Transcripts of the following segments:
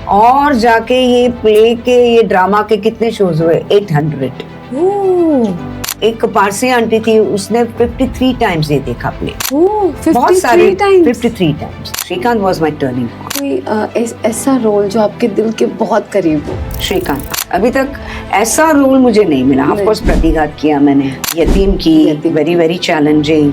और जाके ये प्ले के, ये ड्रामा के कितने शोज हुए? 800। एक पारसी आंटी थी, उसने 53 टाइम्स ये देखा प्ले। बहुत सारे 53 times. Shrikant was my turning point. कोई ऐसा रोल जो आपके दिल के बहुत करीब हो? श्रीकांत। अभी तक ऐसा रोल मुझे नहीं मिला। ऑफ कोर्स प्रतिघात किया मैंने, यतीम की, वेरी वेरी चैलेंजिंग,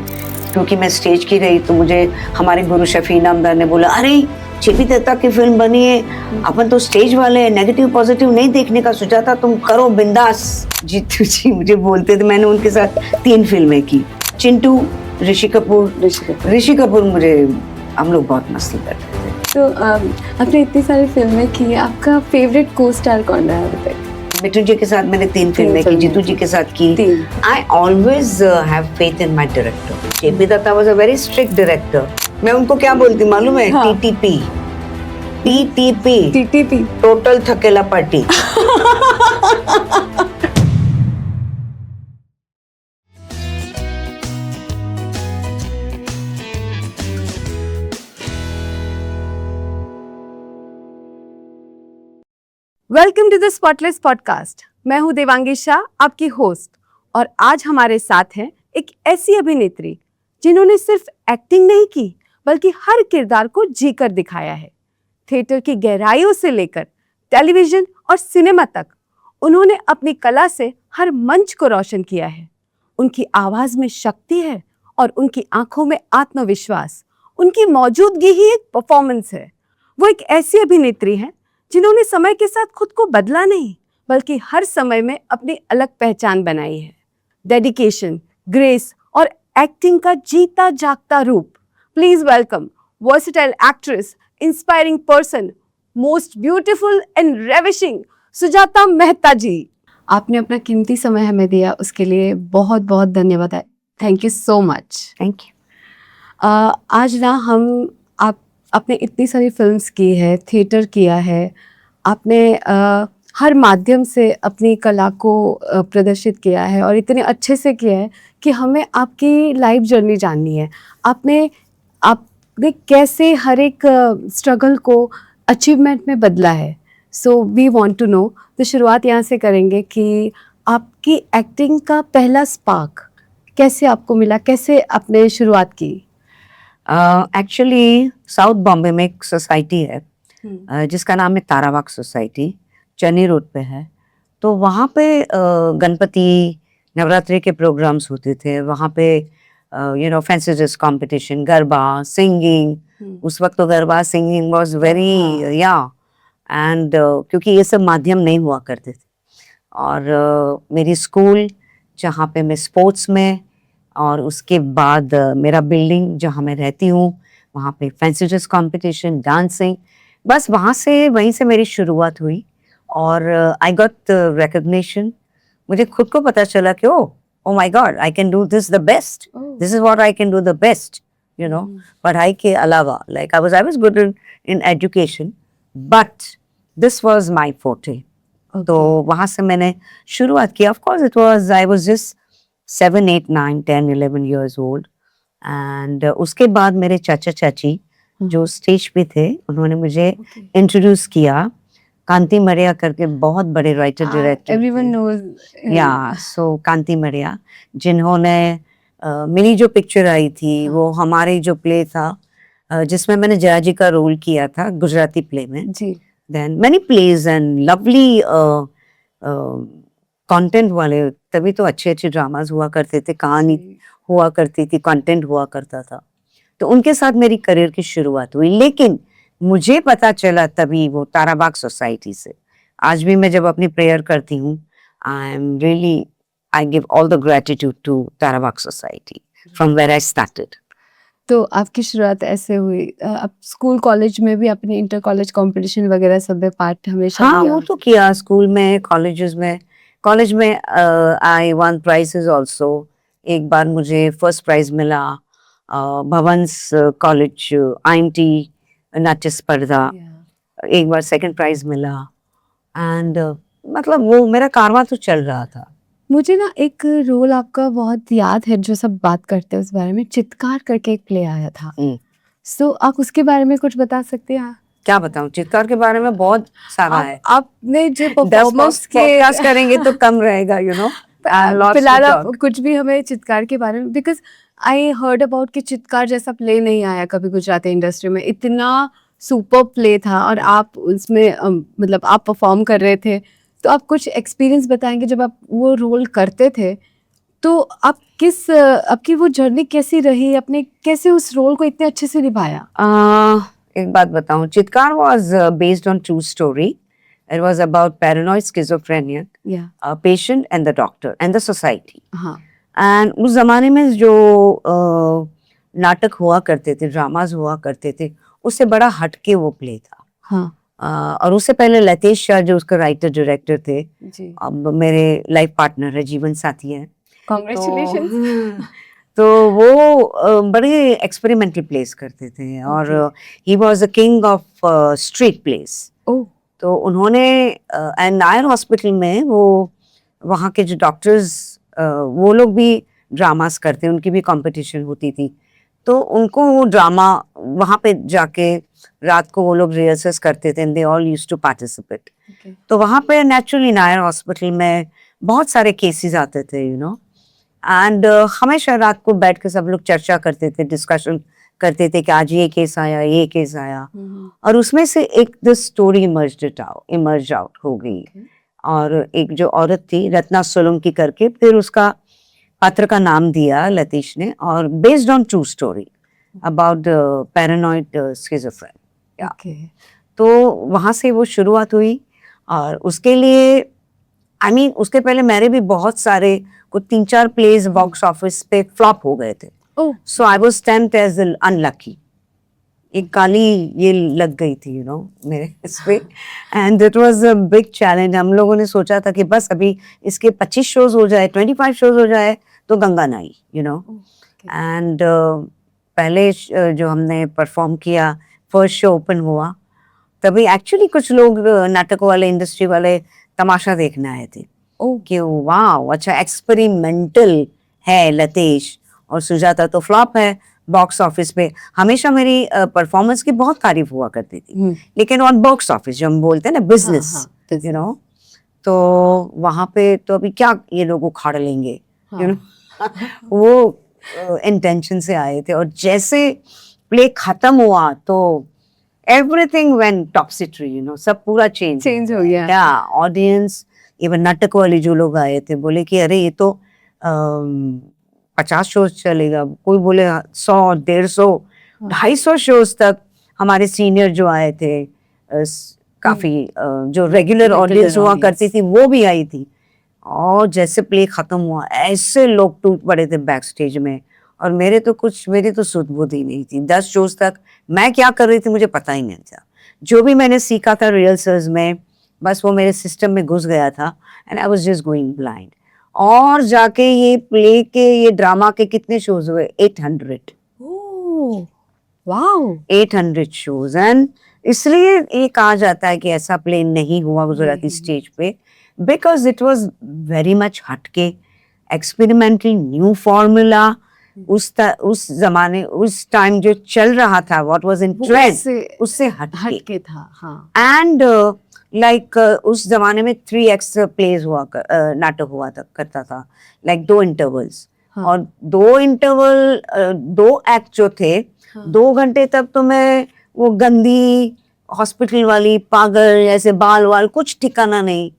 क्योंकि मैं स्टेज की रही तो मुझे हमारे गुरु शफी नामदार ने बोला, अरे जेपी दत्ता की फिल्म बनी है, अपन तो स्टेज वाले हैं, नेगेटिव पॉजिटिव नहीं देखने का, सुजाता तुम करो बिंदास। जीतू जी मुझे बोलते थे, मैंने उनके साथ 3 फिल्में की। चिंटू, ऋषि कपूर मुझे, हम लोग बहुत मस्ती करते थे। तो आपने इतनी सारी फिल्में की, आपका फेवरेट को स्टार कौन रहा है अभी तक? मिट्टू जी के साथ मैंने 3 फिल्में की, जीतू जी के साथ की। I always have faith in my director. JP Dutta was a very strict director. मैं उनको क्या बोलती मालूम है? टीटीपी, टोटल थकेला party. Welcome to the spotless podcast. मैं हूं देवांगी शाह, आपकी होस्ट, और आज हमारे साथ हैं एक ऐसी अभिनेत्री जिन्होंने सिर्फ एक्टिंग नहीं की बल्कि हर किरदार को जीकर दिखाया है। थिएटर की गहराइयों से लेकर टेलीविजन और सिनेमा तक उन्होंने अपनी कला से हर मंच को रोशन किया है। उनकी आवाज में शक्ति है और उनकी आंखों में आत्मविश्वास। उनकी मौजूदगी ही एक परफॉर्मेंस है। वो एक ऐसी अभिनेत्री हैं जिन्होंने समय के साथ खुद को बदला नहीं बल्कि हर समय में अपनी अलग पहचान बनाई है। डेडिकेशन, ग्रेस और एक्टिंग का जीता जागता रूप। Please welcome versatile actress, inspiring person, most beautiful and ravishing Sujata Mehta ji. आपने अपना कीमती समय हमें दिया, उसके लिए बहुत बहुत धन्यवाद। Thank you so much. Thank you. आज ना आप आपने इतनी सारी फिल्म्स की है, थिएटर किया है, आपने हर माध्यम से अपनी कला को प्रदर्शित किया है और इतने अच्छे से किया है कि हमें आपकी लाइफ जर्नी जाननी है। आपने कैसे हर एक स्ट्रगल को अचीवमेंट में बदला है। So we want to know. तो शुरुआत यहाँ से करेंगे कि आपकी एक्टिंग का पहला स्पार्क कैसे आपको मिला, कैसे आपने शुरुआत की? एक्चुअली साउथ बॉम्बे में एक सोसाइटी है जिसका नाम है तारावाक सोसाइटी, चन्नी रोड पे है। तो वहाँ पे गणपति नवरात्रि के प्रोग्राम्स होते थे। वहाँ पे fancy dress competition, garba, singing. उस वक्त तो garba singing was very and क्योंकि ये सब माध्यम नहीं हुआ करते थे। और मेरी स्कूल जहाँ पे मैं स्पोर्ट्स में, और उसके बाद मेरा बिल्डिंग जहाँ मैं रहती हूँ वहाँ पे फैंसी ड्रेस कॉम्पिटिशन, डांसिंग, बस वहीं से मेरी शुरुआत हुई। और आई गॉट रिकग्निशन। मुझे खुद को पता चला कि ओ my god, I can do this the best, this is what I can do the best, पढ़ाई के अलावा। Like I was good in education but this was my forte. तो वहाँ से मैंने शुरुआत की। Of course it was, I was just 7, 8, 9, 10, 11 years old। And उसके बाद मेरे चाचा चाची जो स्टेज पे थे उन्होंने मुझे इंट्रोड्यूस किया। कांति मरिया करके बहुत बड़े राइटर डायरेक्टर, एवरीवन नोज। या सो कांति मरिया, जिन्होंने मेरी जो पिक्चर आई थी वो हमारे जो प्ले था जिसमें मैंने जया जी का रोल किया था गुजराती प्ले में ji. Then many plays and lovely content वाले, तभी तो अच्छे अच्छे ड्रामास हुआ करते थे, कहानी हुआ करती थी, कंटेंट हुआ करता था। तो उनके साथ मेरी करियर की शुरुआत हुई। लेकिन मुझे पता चला तभी वो ताराबाग सोसाइटी से। आज भी मैं जब अपनी प्रेयर करती हूँ, I give all the gratitude to Tarabagh society from where I started. तो आपकी शुरुआत ऐसे हुई। आप स्कूल कॉलेज में भी अपने इंटर कॉलेज कंपटीशन वगैरह सब में पार्ट हमेशा? हाँ, वो तो किया स्कूल में, कॉलेजेस में। कॉलेज में आई वन प्राइजेस आल्सो। एक बार मुझे फर्स्ट प्राइज मिला भवंस कॉलेज IMT नाट्य स्पर्धा। एक बार सेकंड प्राइज मिला। एंड मतलब वो मेरा कारवां तो चल रहा था। मुझे ना एक रोल आपका बहुत याद है जो सब बात करते हैं उस बारे में, चित्कार करके एक प्ले आया था। सो आप उसके बारे में कुछ बता सकते हैं? क्या बताऊं, चित्कार के बारे में बहुत सारा है। आपने जो 10 परफॉर्मेंस के पॉडकास्ट करेंगे तो कम रहेगा, you know. फिलहाल आप कुछ भी हमें चित्कार के बारे में, बिकॉज आई हर्ड अबाउट कि चित्कार जैसा प्ले नहीं आया कभी गुजराती इंडस्ट्री में, इतना सुपर प्ले था और आप उसमें मतलब आप परफॉर्म कर रहे थे, तो आप कुछ एक्सपीरियंस बताएंगे जब आप वो रोल करते थे, तो आप आपकी वो जर्नी कैसी रही, आपने कैसे उस रोल को इतने अच्छे से निभाया? एक बात बताऊं, चित्कार was based on true story. It was about paranoid schizophrenia, a patient and the doctor and the society. हाँ. And उस जमाने में जो नाटक हुआ करते थे, ड्रामाज हुआ करते थे, उससे बड़ा हटके वो प्ले था. हाँ. और उससे पहले लतेश शाह जो उसका राइटर डायरेक्टर थे, जी. अब मेरे लाइफ पार्टनर है, जीवन साथी है. Congratulations. तो वो बड़े एक्सपेरिमेंटल प्लेस करते थे और he was a king of street plays. तो उन्होंने एंड नायर हॉस्पिटल में वो वहाँ के जो डॉक्टर्स वो लोग भी ड्रामास करते, उनकी भी कंपटीशन होती थी, तो उनको वो ड्रामा वहाँ पे जाके रात को वो लोग रिहर्सल्स करते थे, and they all used to participate. तो वहाँ पे नेचुरली नायर हॉस्पिटल में बहुत सारे केसेस आते थे, यू नो, एंड हमेशा रात को बैठ के सब लोग चर्चा करते थे, डिस्कशन करते थे कि आज ये केस आया, ये केस आया, और उसमें से एक द स्टोरी इमर्ज आउट हो गई. और एक जो औरत थी रत्ना सोलंकी करके, फिर उसका पात्र का नाम दिया लतीश ने, और based on true story about paranoid schizophrenia. तो वहाँ से वो शुरुआत हुई. और उसके लिए I mean, उसके पहले मेरे भी बहुत सारे कुछ 3-4 प्लेज बॉक्स ऑफिस पे फ्लॉप हो गए थे. So I was stamped as unlucky. एक काली ये लग गई थी, यू नो, मेरे इस पे, and it was a big challenge. हम लोगों ने सोचा था कि बस अभी इसके 25 शोज हो जाए, 25 शोज हो जाए तो गंगा नाई, यू नो. एंड पहले जो हमने परफॉर्म किया, फर्स्ट शो ओपन हुआ, तभी एक्चुअली कुछ लोग नाटकों वाले, इंडस्ट्री वाले तमाशा देखने आए थे. कि वाह, अच्छा एक्सपेरिमेंटल है लतेश. और सुजाता तो फ्लॉप है बॉक्स ऑफिस पे. हमेशा मेरी परफॉर्मेंस की बहुत तारीफ हुआ करती थी, लेकिन ऑन बॉक्स ऑफिस जो हम बोलते हैं ना, बिजनेस, यू नो, तो वहां पे तो अभी क्या ये लोग उखाड़ लेंगे, यू नो. वो इंटेंशन से आए थे, और जैसे प्ले खत्म हुआ तो everything went topsy-turvy, you know, सब पूरा चेंज हो गया. Yeah, ऑडियंस, इवन नाटक वाले जो लोग आए थे बोले कि अरे ये तो 50 शोज चलेगा, कोई बोले 100, 150, 250 शोज तक. हमारे सीनियर जो आए थे, काफी जो रेगुलर ऑडियंस हुआ करती थी वो भी आई थी. और जैसे प्ले खत्म हुआ ऐसे लोग टूट पड़े थे बैक स्टेज में, और मेरी तो सुध बुध ही नहीं थी. 10 शोज तक मैं क्या कर रही थी मुझे पता ही नहीं था. जो भी मैंने सीखा था रिहर्सल्स में, बस वो मेरे सिस्टम में घुस गया था, and I was just going blind. और जाके ये प्ले के, ये ड्रामा के कितने शोज हुए? 800. Wow, 800 shows. एंड इसलिए ये कहा जाता है कि ऐसा प्ले नहीं हुआ गुजराती स्टेज पे, because it was very much हटके, एक्सपेरिमेंटल, न्यू फॉर्मूला. उस जमाने, उस टाइम जो चल रहा था, व्हाट वाज इन ट्रेंड, उससे हटके था. हाँ. एंड लाइक उस जमाने में 3x प्लेज हुआ, नाटक हुआ करता था, लाइक 2 इंटरवल्स. और 2 इंटरवल, 2 एक्ट जो थे, 2 घंटे तक तो मैं वो गंदी हॉस्पिटल वाली पागल, ऐसे बाल वाल कुछ ठिकाना नहीं,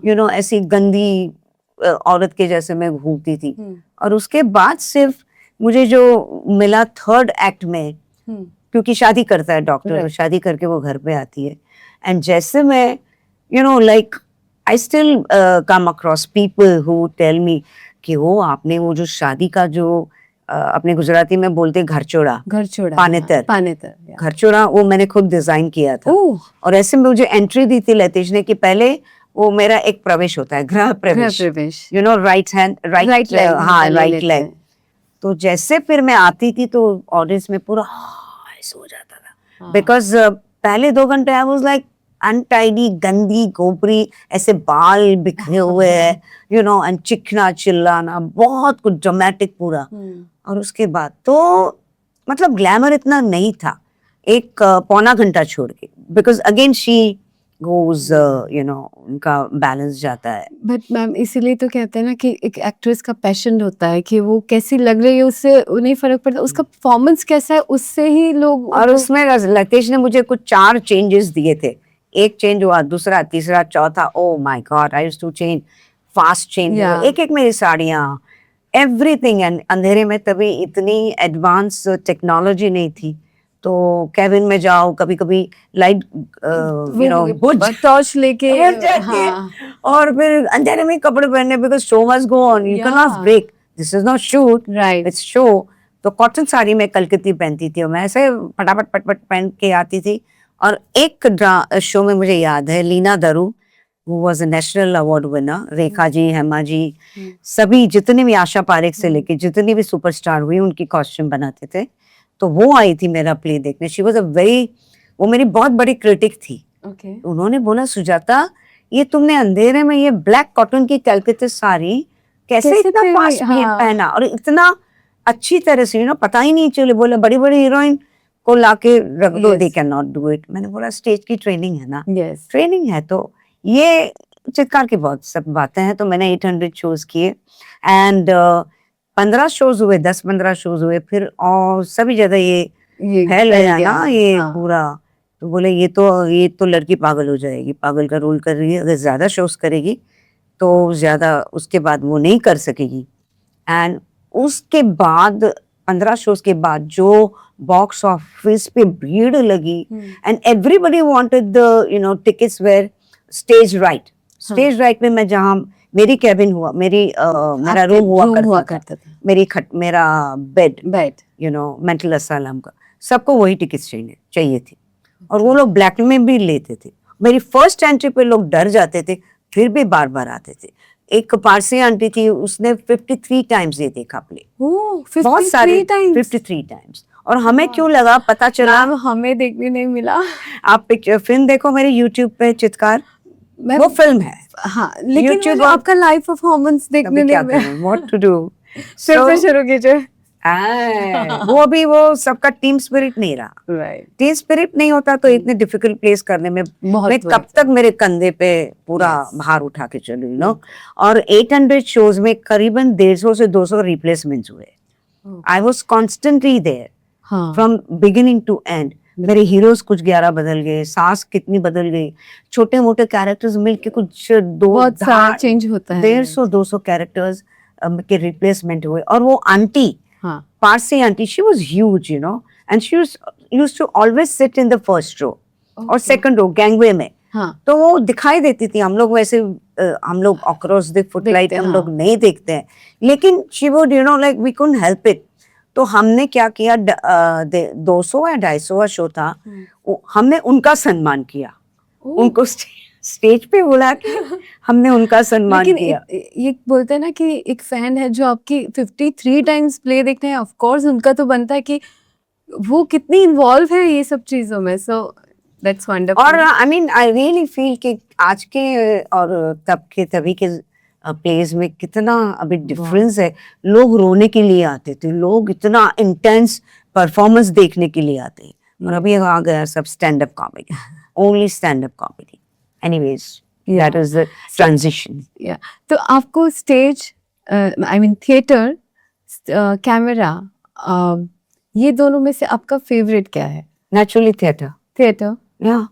यू नो, ऐसी गंदी औरत के जैसे मैं घूमती थी. और उसके बाद सिर्फ मुझे जो मिला 3rd एक्ट में, क्योंकि शादी करता है डॉक्टर, शादी करके वो घर पे आती है, एंड जैसे मैं, you know, like I still come across people who tell me कि वो आपने वो जो शादी का जो अपने गुजराती में बोलते घरचोड़ा, पानेतर, घरचोड़ा, वो मैंने खुद डिजाइन किया था. और ऐसे में मुझे एंट्री दी थी लतीश ने कि पहले वो मेरा एक प्रवेश होता है, गृह प्रवेश, you know, right hand, right leg. तो जैसे फिर मैं आती थी तो ऑडियंस में पूरा ऐसे हो जाता था, बिकॉज पहले 2 घंटे आई वाज लाइक अनटाइडी, गंदी गोबरी, ऐसे बाल बिखरे हुए हैं, यू नो, एंड चिखना, चिल्लाना, बहुत कुछ ड्रामेटिक पूरा. और उसके बाद तो मतलब ग्लैमर इतना नहीं था, एक 1.25 घंटा छोड़ के बिकॉज अगेन शी गोज उनका बैलेंस जाता है. बट मैम इसीलिए तो कहते हैं ना कि एक एक्ट्रेस का पैशन होता है कि वो कैसी लग रही है उससे नहीं फर्क पड़ता, उसका परफॉर्मेंस कैसा है उससे ही लोग. और उसमें लतेश ने मुझे कुछ 4 चेंजेस दिए थे. एक चेंज हुआ, दूसरा, तीसरा, चौथा. Oh my god, I used to change fast change. Yeah. एक एक मेरी साड़ियाँ, एवरीथिंग. एंड अंधेरे में तभी इतनी एडवांस टेक्नोलॉजी नहीं थी, तो कैबिन में जाओ, कभी कभी लाइट बुझ टॉर्च लेके. बुझ जाती है. हाँ. और फिर अंधेरे में कपड़े पहनने, because show must go on, you can not Yeah. Break. This is not shoot, Right. It's show. तो कॉटन साड़ी में कलकत्ती पहनती थी और मैं ऐसे फटाफट पटपट पहन के आती थी. और एक शो में मुझे याद है, Leena दरू, who was a national award winner, Rekha ji, Hema ji, सभी जितने भी, आशा पारेख से लेके जितनी भी सुपरस्टार हुई, उनकी कॉस्ट्यूम बनाते थे. तो वो आई थी मेरा प्ले देखने. शी वॉज वो मेरी बहुत बड़ी क्रिटिक थी. Okay. उन्होंने बोला, सुजाता, ये तुमने अंधेरे में ये ब्लैक कॉटन की कलकत्ती साड़ी कैसे कैसे इतना पहनी? फास्ट हाँ. पहना और इतना अच्छी तरह से, पता ही नहीं चले. बोले बड़ी बड़ी हीरोइन को लाके रख दो, Yes. They can not do it. मैंने बोला, स्टेज की ट्रेनिंग है ना, Yes. ट्रेनिंग है. तो ये चित्कार की बहुत सब बातें हैं. तो मैंने 800 शोज किए एंड 15 शोज हुए, 10-15 शोज हुए. फिर और सभी जगह ये फैल फैल गया गया. ना ये हाँ. पूरा. तो बोले, ये तो लड़की पागल हो जाएगी, पागल का रोल कर रही है. अगर ज्यादा शोज करेगी तो ज्यादा उसके बाद वो नहीं कर सकेगी. एंड उसके बाद 15 शोज के बाद जो बॉक्स ऑफिस पे भीड़ लगी, and everybody wanted the tickets where stage right. Stage right में मैं जहाँ मेरी कैबिन हुआ, मेरा रूम हुआ करता था. मेरा बेड, मेंटल असाइलम का, सबको वही टिकट्स चाहिए थी. और वो लोग ब्लैक में भी लेते थे. मेरी फर्स्ट एंट्री पे लोग डर जाते थे, फिर भी बार बार आते थे. एक पारसी आंटी थी, उसने 53 टाइम्स ये देखा प्ले. बहुत सारे 53 टाइम्स. और हमें क्यों लगा, पता चला, हमें देखने नहीं मिला. आप फिल्म देखो मेरे यूट्यूब पे, चित्कार, वो फिल्म है. हाँ, लेकिन YouTube मुझे आपका लाइव परफॉर्मेंस देखने नहीं मिला. What to do. फिर से शुरू कीजिए. वो अभी वो सबका टीम स्पिरिट नहीं रहा. राइट. टीम स्पिरिट नहीं होता तो इतने डिफिकल्ट प्लेस करने में मैं कब तक मेरे कंधे पे पूरा भार उठा के चलूं, और 800 शोज में करीबन 150 से 200 रिप्लेसमेंट्स हुए. I was constantly there from beginning to end. मेरे हीरोज कुछ 11 बदल गए, सास कितनी बदल गई, छोटे मोटे कैरेक्टर्स मिलके कुछ बहुत सारा चेंज होता है. 150-200 कैरेक्टर्स के रिप्लेसमेंट हुए. और वो aunty, Parsi aunty, she was huge, and she used to always sit in the first row और second row गैंगवे में. तो वो दिखाई देती थी. हम लोग वैसे हम लोग अक्रॉस द फुटलाइट हम लोग नहीं देखते हैं, लेकिन she would like we couldn't help it. तो हमने क्या किया, 200 या 250 शो था, हमने उनका सम्मान किया. उनको स्टेज पे बुला के हमने उनका सम्मान किया. ये बोलते हैं ना कि एक फैन है जो आपकी 53 टाइम्स प्ले देखते हैं, ऑफ कोर्स उनका तो बनता है कि वो कितनी इन्वॉल्व है ये सब चीजों में. So that's wonderful. और आई रियली फील कि आज के और तब के तभी के प्लेस में कितना अभी डिफरेंस है. लोग रोने के लिए आते थे, लोग इतना इंटेंस परफॉर्मेंस देखने के लिए आते हैं. और अभी आ गया सब stand up comedy, only stand up comedy. Anyways, that is the transition. Yeah. तो आपको स्टेज, थिएटर, कैमरा, ये दोनों में से आपका फेवरेट क्या है? Naturally theatre. Theatre. Yeah.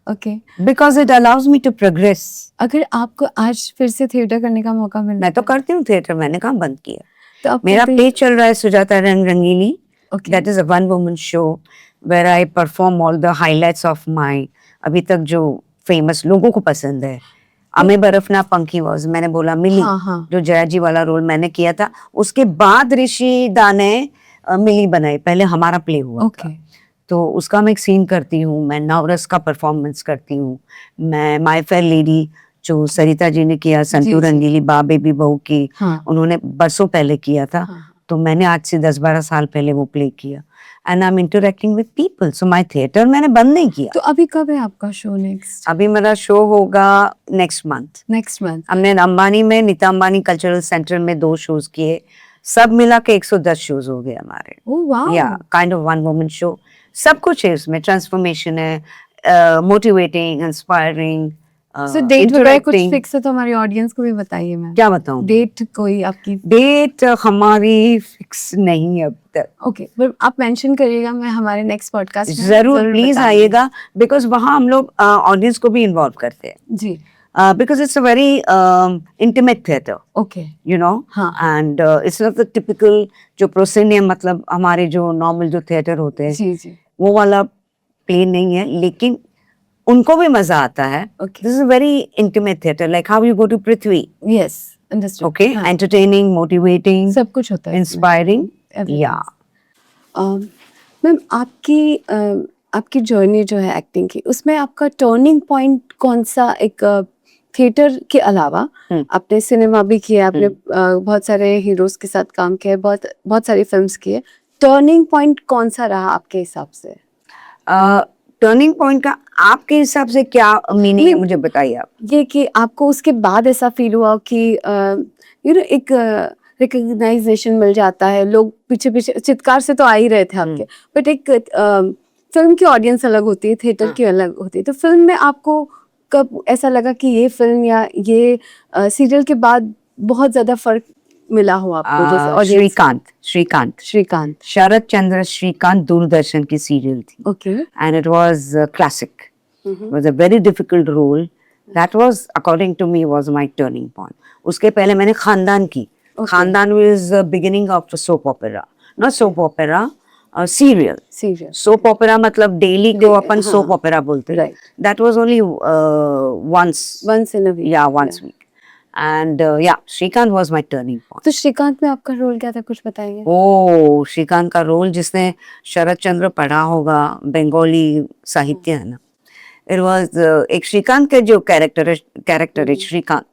Okay. Because it allows me to progress. अगर आपको आज फिर से थिएटर करने का मौका मिले? मैं तो करती हूँ थिएटर, मैंने कहाँ बंद किया. तो मेरा प्ले चल रहा है, सुजाता रंग रंगीली. Okay. That is a one woman show where I perform all the highlights of my अभी तक जो फेमस लोगों को पसंद है. अमे बर्फना पंखी वॉज, मैंने बोला मिली, जो जया जी वाला रोल मैंने किया था. उसके बाद ऋषि दा ने मिली बनाई, पहले हमारा प्ले हुआ था. तो उसका मैं एक सीन करती हूँ. मैं नवरस का परफॉर्मेंस करती हूँ. मैं माय फेयर लेडी जो सरिता जी ने किया, संतू रंगीली बा बेबी बहू की, उन्होंने बरसों पहले किया था. तो मैंने आज से 10-12 साल पहले वो प्ले किया. And I'm interacting with people. So my theater मैंने बंद नहीं किया. तो अभी कब है आपका शो नेक्स्ट? अभी मेरा शो होगा नेक्स्ट मंथ. हमने अंबानी में, नीता अंबानी कल्चरल सेंटर में 2 शोज किए. सब मिला के 110 शोज हो गए हमारे. Oh wow. Yeah, kind of one woman show. सब कुछ है उसमें. ट्रांसफॉर्मेशन है, मोटिवेटिंग, इंस्पायरिंग, सो डेट वगैरह कुछ फिक्स है तो हमारी ऑडियंस को भी बताइए मैम। क्या बताऊं? डेट कोई आपकी? डेट हमारी फिक्स नहीं है अब तक। ओके, पर आप मेंशन करिएगा, मैं हमारे नेक्स्ट पॉडकास्ट में जरूर प्लीज बताऊंगी। आइएगा, बिकॉज वहाँ हम लोग ऑडियंस को भी इन्वॉल्व करते हैं, ji. Because it's a very intimate theatre, okay. You know, हाँ। And it's not the typical जो प्रोसेनियम, मतलब हमारे जो नॉर्मल जो थिएटर होते हैं जी जी। वो वाला प्ले नहीं है, लेकिन उनको भी मजा आता है। Okay. This is very intimate theatre, like how you go to Prithvi, yes, understood. Okay, entertaining, motivating, सब कुछ होता है, इंस्पायरिंग, Everything. या मैम आपकी जर्नी जो है एक्टिंग की, उसमें आपका टर्निंग पॉइंट कौन सा? एक थिएटर के अलावा आपने सिनेमा भी किया, आपने बहुत सारे हीरोज के साथ काम किया, बहुत सारी फिल्म्स किए। टर्निंग पॉइंट कौन सा रहा आपके हिसाब से? टर्निंग पॉइंट का आपके हिसाब से क्या मीनिंग है, मुझे बताइए आप। ये कि आपको उसके बाद ऐसा फील हुआ कि यू नो एक रिकग्नाइजेशन मिल जाता है, लोग पीछे पीछे चित्कार से तो आ ही रहे थे आपके, बट एक फिल्म की ऑडियंस अलग होती है, थिएटर की अलग होती है, तो फिल्म में आपको कब ऐसा लगा कि ये फिल्म या ये सीरियल के बाद बहुत ज्यादा फर्क मिला हो आपको? जैसे audience- श्रीकांत शरद चंद्र श्रीकांत दूरदर्शन की सीरियल थी, okay. And it was classic, was a very difficult role, that was according to me was my turning point. उसके पहले मैंने खानदान की, Khandaan was the beginning of soap opera, not soap opera, serial. Soap opera मतलब daily को अपन soap opera बोलते हैं, that was only once in a week, yeah, once week, and yeah, Shrikant was my turning point. तो श्रीकांत में आपका role क्या था, कुछ बताइए? ओ, श्रीकांत का रोल, जिसने शरद चंद्र पढ़ा होगा, बंगाली साहित्य है ना, इट वाज एक श्रीकांत के जो कैरेक्टर है Shrikant,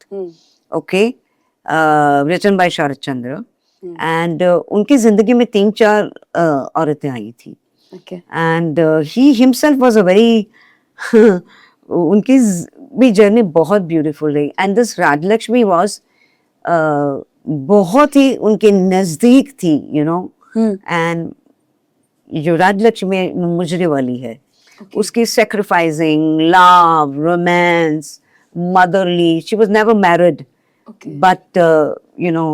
okay, written by Sharad Chandra, and उनकी जिंदगी में 3-4 औरतें आई थी, and he himself was a very उनकी भी जर्नी बहुत ब्यूटीफुल रही, एंड दिस राजलक्ष्मी वाज बहुत ही उनके नजदीक थी, यू नो, एंड जो राजलक्ष्मी मुजरे वाली है, उसकी sacrificing, love, romance, motherly, she was never married, but you know,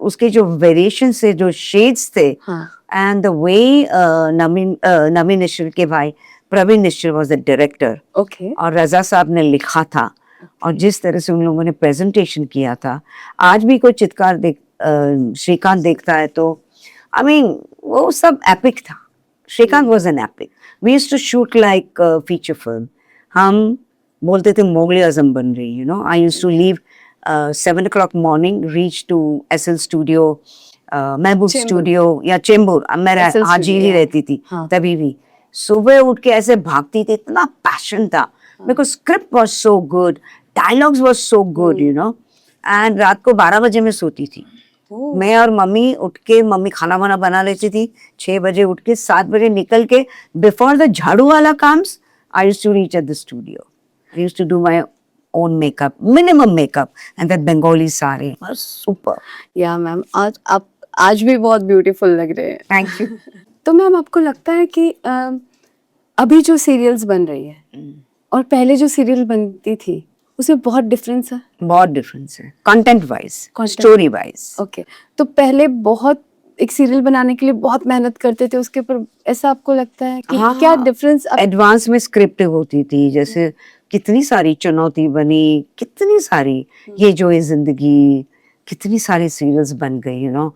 उसके जो वेरिएशन से जो शेड्स थे, एंड द वे नवीन निश्चल के भाई प्रवीण निश्चल वाज द डायरेक्टर, और रजा साहब ने लिखा था, और जिस तरह से उन लोगों ने प्रेजेंटेशन किया था, आज भी कोई चित्कार श्रीकांत देखता है तो आई मीन वो सब एपिक था। Shrikant was an epic. We used to shoot like feature film. हम बोलते थे मोगले आजम बन रही, you know. I used to leave 7 o'clock morning, reach to SL studio, Mehboob studio या चेंबूर, मैं हाजीरी रहती थी तभी भी। सुबह उठ के ऐसे भागती थी, इतना पैशन था, because script was so good, dialogues was so good, you know, and रात को 12 बजे मैं सोती थी। मैं और मम्मी उठ के, मम्मी खाना वाना बना लेती थी, 6 बजे उठ के 7 बजे निकल के, बिफोर द झाड़ू वाला comes, I used to reach at the studio, I used to do my own makeup, minimum makeup, and that Bengali sari was super. Yeah, ma'am, आप आज भी बहुत ब्यूटीफुल लग रहे हैं। Thank you. तो मैम, आपको लगता है कि अभी जो सीरियल्स बन रही है और पहले जो सीरियल बनती थी उसमें बहुत डिफरेंस है? बहुत डिफरेंस है, content wise, story wise. Okay, तो पहले बहुत एक सीरियल बनाने के लिए बहुत मेहनत करते थे उसके ऊपर, ऐसा आपको लगता है कि क्या डिफरेंस? एडवांस में स्क्रिप्ट होती थी, जैसे कितनी सारी चुनौती बनी, कितनी सारी ये जो है जिंदगी, कितनी सारी सीरियल्स बन गई, यू नो,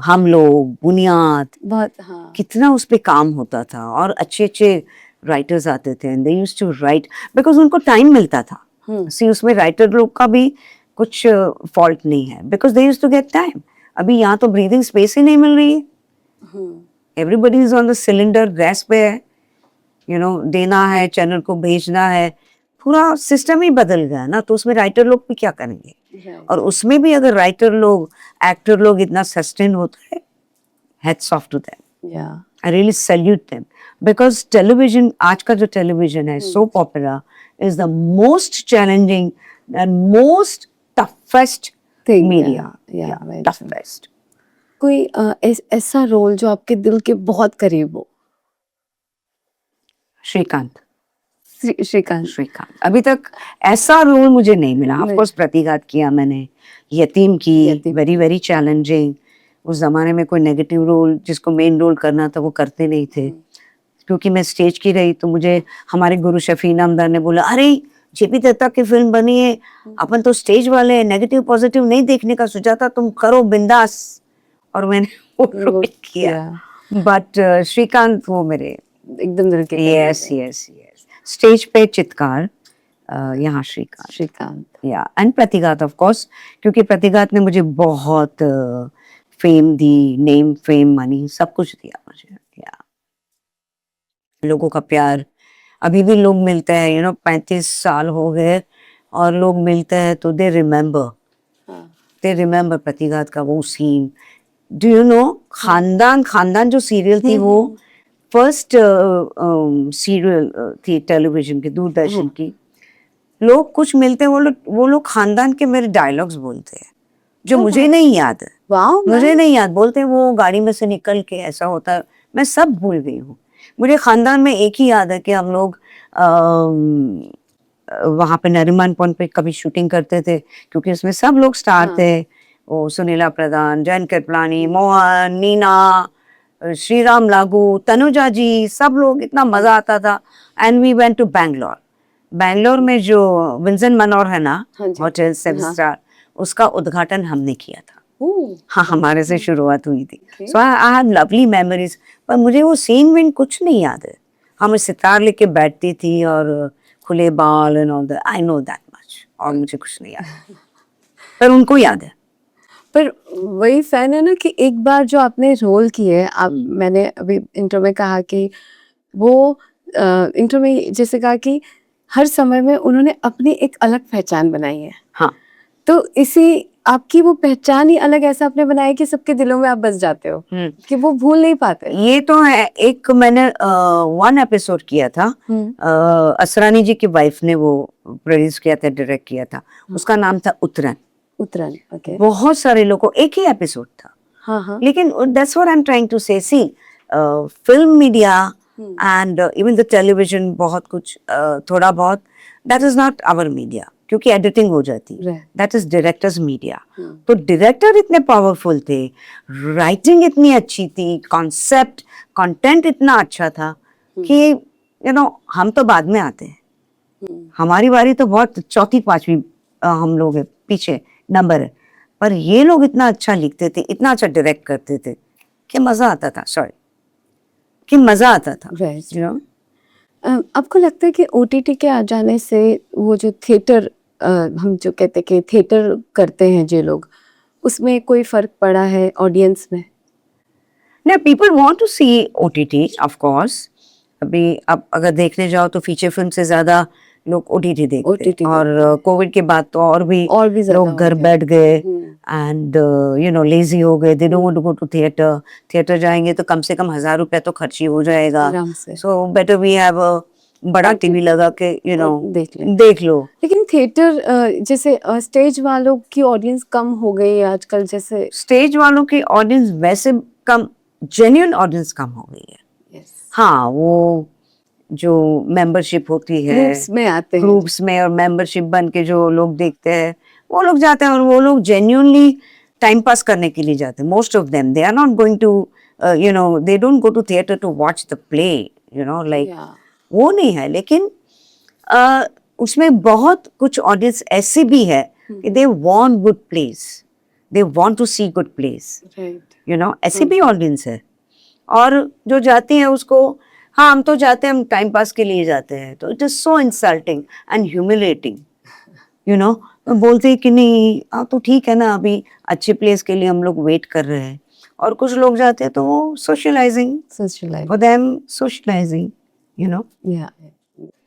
हम लोग, बुनियाद, बहुत, कितना उस पे काम होता था, और अच्छे अच्छे राइटर्स आते थे, and they used to write because उनको टाइम मिलता था। सी उसमें राइटर लोग का भी कुछ फॉल्ट नहीं है, because they used to get time. अभी यहाँ तो ब्रीदिंग स्पेस ही नहीं मिल रही है, everybody is on the cylinder, gas पे है, यू नो, देना है, चैनल को भेजना है, पूरा सिस्टम ही बदल गया ना, तो उसमें राइटर लोग भी क्या करेंगे? और उसमें भी अगर राइटर लोग, एक्टर लोग इतना सस्टेन होता है, heads off to them, I really salute them, because television, आज का जो टेलीविजन है, soap opera is the most challenging and most toughest media, toughest. कोई ऐसा रोल जो आपके दिल के बहुत करीब हो? श्रीकांत। श्रीकांत। श्रीकांत अभी तक ऐसा रोल मुझे नहीं मिला। ऑफ नहीं। कोर्स प्रतिघात किया मैंने, यतीम की, यतीम। Very very challenging. उस जमाने में कोई नेगेटिव रोल जिसको मेन रोल करना था वो करते नहीं थे, क्योंकि मैं स्टेज की रही। तो मुझे हमारे गुरु शफी इनामदार ने बोला, अरे जेपी दत्ता की फिल्म बनी है, अपन तो स्टेज वाले हैं, नेगेटिव पॉजिटिव नहीं देखने का सोचा था, तुम करो बिंदास। और मैंने वो रोल किया। बट श्रीकांत वो मेरे एकदम दिल के यस यस यस। स्टेज पे चित्कार, यहाँ श्रीकांत। श्रीकांत। या एंड प्रतिघात ऑफ कोर्स, क्योंकि प्रतिघात ने मुझे बहुत फेम दी, नेम फेम मनी सब कुछ दिया मुझे। या लोगों का प्यार अभी भी लोग मिलते हैं, 35 साल हो गए और लोग मिलते हैं तो दे रिमेम्बर प्रतिघात का वो सीन। डू यू नो, खानदान जो सीरियल थी वो फर्स्ट सीरियल थी टेलीविजन की, दूरदर्शन की। लोग कुछ मिलते हैं, वो लोग खानदान के मेरे डायलॉग्स बोलते हैं जो मुझे नहीं याद है। मुझे नहीं याद, बोलते हैं वो गाड़ी में से निकल के ऐसा होता है, मैं सब भूल गई हूँ। मुझे खानदान में एक ही याद है कि हम लोग वहां पे नरीमन पॉइंट पे कभी शूटिंग करते थे, क्योंकि उसमें सब लोग स्टार थे। वो सुनीला प्रधान, जयंत कृपलानी, मोहन, नीना, श्रीराम लागू, तनुजा जी, सब लोग, इतना मजा आता था। And we went to Bangalore में जो विंसन मनोर है ना, होटल 7 स्टार, उसका उद्घाटन हमने किया था। हाँ, हमारे से शुरुआत हुई थी। सो आई हैव लवली मेमोरीज। पर मुझे वो सीन विन कुछ नहीं याद है। हम सितार लेके बैठती थी और खुले बाल and all that, I know that much, और मुझे कुछ नहीं याद। पर उनको याद है। पर वही फैन है ना कि एक बार जो आपने रोल किए, आप, मैंने अभी इंट्रो में कहा कि वो इंट्रो में जैसे कहा कि हर समय में उन्होंने अपनी एक अलग पहचान बनाई है। हाँ, तो इसी आपकी वो पहचान ही अलग ऐसा आपने बनाया कि सबके दिलों में आप बस जाते हो, कि वो भूल नहीं पाते। ये तो है। एक मैंने 1 एपिसोड किया था, असरानी जी की वाइफ ने वो प्रोड्यूस किया था, डायरेक्ट किया था। उसका नाम था उतरन। ओके। बहुत सारे लोगों को एक ही एपिसोड था। हाँ। लेकिन that's what I am trying to say, see film media and even the television, बहुत कुछ थोड़ा बहुत, that is not our media, क्योंकि एडिटिंग हो जाती है। That is directors media. तो डायरेक्टर इतने पावरफुल थे, राइटिंग इतनी अच्छी थी, कॉन्सेप्ट कंटेंट इतना अच्छा था कि हम तो बाद में आते हैं। हमारी बारी तो बहुत चौथी पांचवी हम लोग है, पीछे नंबर है। पर ये लोग इतना अच्छा लिखते थे, इतना अच्छा डायरेक्ट करते थे कि मजा आता था। आपको लगता है कि ओटीटी के आ जाने से वो जो थिएटर, हम जो कहते हैं कि थिएटर करते हैं जो लोग, उसमें कोई फर्क पड़ा है ऑडियंस में? ना, people want to see OTT of course. अभी आप अगर देखने जाओ तो फीचर फिल्म से ज्यादा लोग ओटीटी देखते हैं। और कोविड के बाद तो और भी लोग घर बैठ गए एंड लेजी हो गए। They don't want to go to theatre जाएंगे तो कम से कम 1000 रुपया तो खर्च ही हो जाएगा। So better we have a बड़ा टीवी लगा के देख लो। लेकिन थिएटर जैसे स्टेज वालों की ऑडियंस कम हो गई है आजकल। जैसे स्टेज वालों की ऑडियंस वैसे कम, जेन्युइन ऑडियंस कम हो गई है। हाँ, वो जो मेंबरशिप होती है, ग्रुप्स में आते हैं, ग्रुप्स में, और मेंबरशिप बन के जो लोग देखते हैं, वो लोग जाते हैं। और वो लोग जेन्युइनली टाइम पास करने के लिए जाते हैं। Most of them, they are not going to they don't go to theatre to watch the play, like वो नहीं है। लेकिन उसमें बहुत कुछ ऑडियंस ऐसी भी है कि they want good plays, they want to see good plays, ऐसी भी ऑडियंस है। और जो जाती है उसको, हाँ हम तो जाते हैं, हम टाइम पास के लिए जाते हैं। तो it is so insulting and humiliating, बोलते हैं कि नहीं, हाँ तो ठीक है ना, अभी अच्छे प्लेस के लिए हम लोग वेट कर रहे हैं। और कुछ लोग जाते हैं तो वो सोशलाइजिंग फॉर देम, सोशलाइजिंग,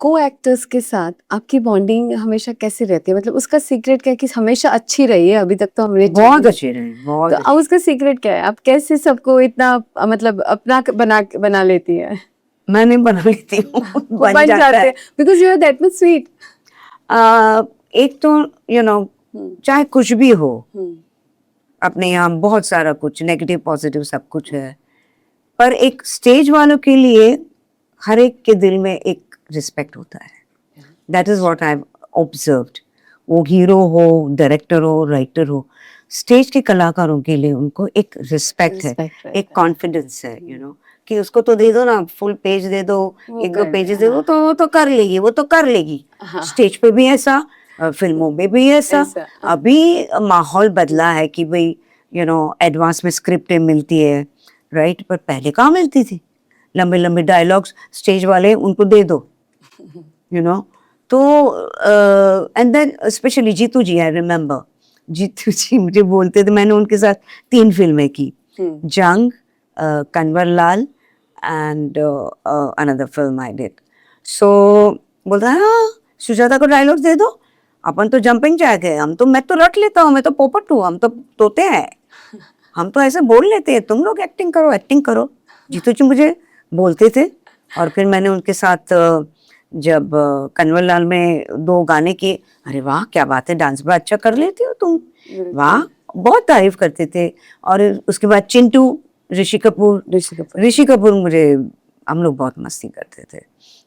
को एक्टर्स के साथ आपकी बॉन्डिंग हमेशा कैसी रहती है? मतलब उसका सीक्रेट क्या है कि हमेशा अच्छी रही है? अभी तक तो हमने बहुत अच्छी रही, बहुत। तो अब उसका सीक्रेट क्या है? आप कैसे सबको इतना मतलब अपना बना लेती है? मैं नहीं बना लेती हूँ, बन जाते हैं because you are that much sweet. एक तो चाहे कुछ भी हो, अपने यहाँ बहुत सारा कुछ नेगेटिव पॉजिटिव सब कुछ है, पर एक स्टेज वालों के लिए हर एक के दिल में एक रिस्पेक्ट होता है। That is what I observed. वो हीरो हो, डायरेक्टर हो, राइटर हो, स्टेज के कलाकारों के लिए उनको एक रिस्पेक्ट है, Respect रहता एक कॉन्फिडेंस है, यू नो, कि उसको तो दे दो ना, फुल पेज दे दो, वो एक दो कर पेजेस दे, दे दो, तो वो तो कर लेगी, वो तो कर लेगी. हाँ. स्टेज पे भी ऐसा, फिल्मों में भी ऐसा. ऐसा, अभी माहौल बदला है कि भाई यू नो एडवांस में स्क्रिप्टें मिलती है, राइट, पर पहले कहाँ मिलती थी. लंबे लंबे डायलॉग्स स्टेज वाले उनको दे दो, यू नो. तो and then specially Jeetu ji, I remember Jeetu ji मुझे बोलते थे, मैंने उनके साथ 3 फिल्में की, Jung, Kanwarlal and another film I did. So बोलता है हाँ सुजाता को डायलॉग दे दो, अपन तो जंपिंग जैक है, हम तो, मैं तो रट लेता हूँ, मैं तो पोपट हूँ, हम तो तोते हैं, हम तो ऐसे बोल लेते हैं, तुम लोग एक्टिंग करो, एक्टिंग करो. जीतू जी मुझे बोलते थे. और फिर मैंने उनके साथ जब कन्वर लाल में 2 गाने किए, अरे वाह क्या बात है, डांस बड़ा अच्छा कर लेती हो तुम, वाह, बहुत तारीफ करते थे. और उसके बाद चिंटू, ऋषि कपूर. ऋषि कपूर मुझे, हम लोग बहुत मस्ती करते थे,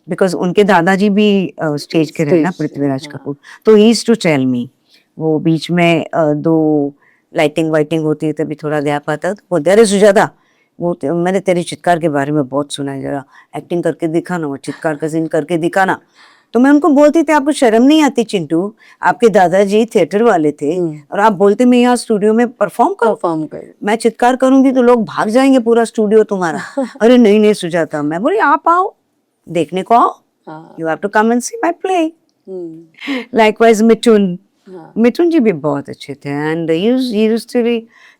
बिकॉज उनके दादाजी भी स्टेज के रहे ना, पृथ्वीराज कपूर. तो he used to tell me, वो बीच में 2 लाइटिंग वाइटिंग होती है तभी थोड़ा गैप आता है, तो बोलते अरे सुजाता, मैंने तेरी चित्कार के बारे में बहुत सुना है, जरा एक्टिंग करके दिखाना, वो चित्कार का सीन करके दिखाना. तो मैं उनको बोलती थी आपको शर्म नहीं आती चिंटू, आपके दादाजी थिएटर वाले थे और आप बोलते मैं यहाँ स्टूडियो में परफॉर्म कर, मैं चित्कार करूंगी तो लोग भाग जाएंगे पूरा स्टूडियो तुम्हारा. अरे नहीं नहीं सुजाता, मैं बोली आप आओ, देखने को आओ, you have to come and see my play. Likewise Mithun, Mithun ji भी बहुत अच्छे थे, and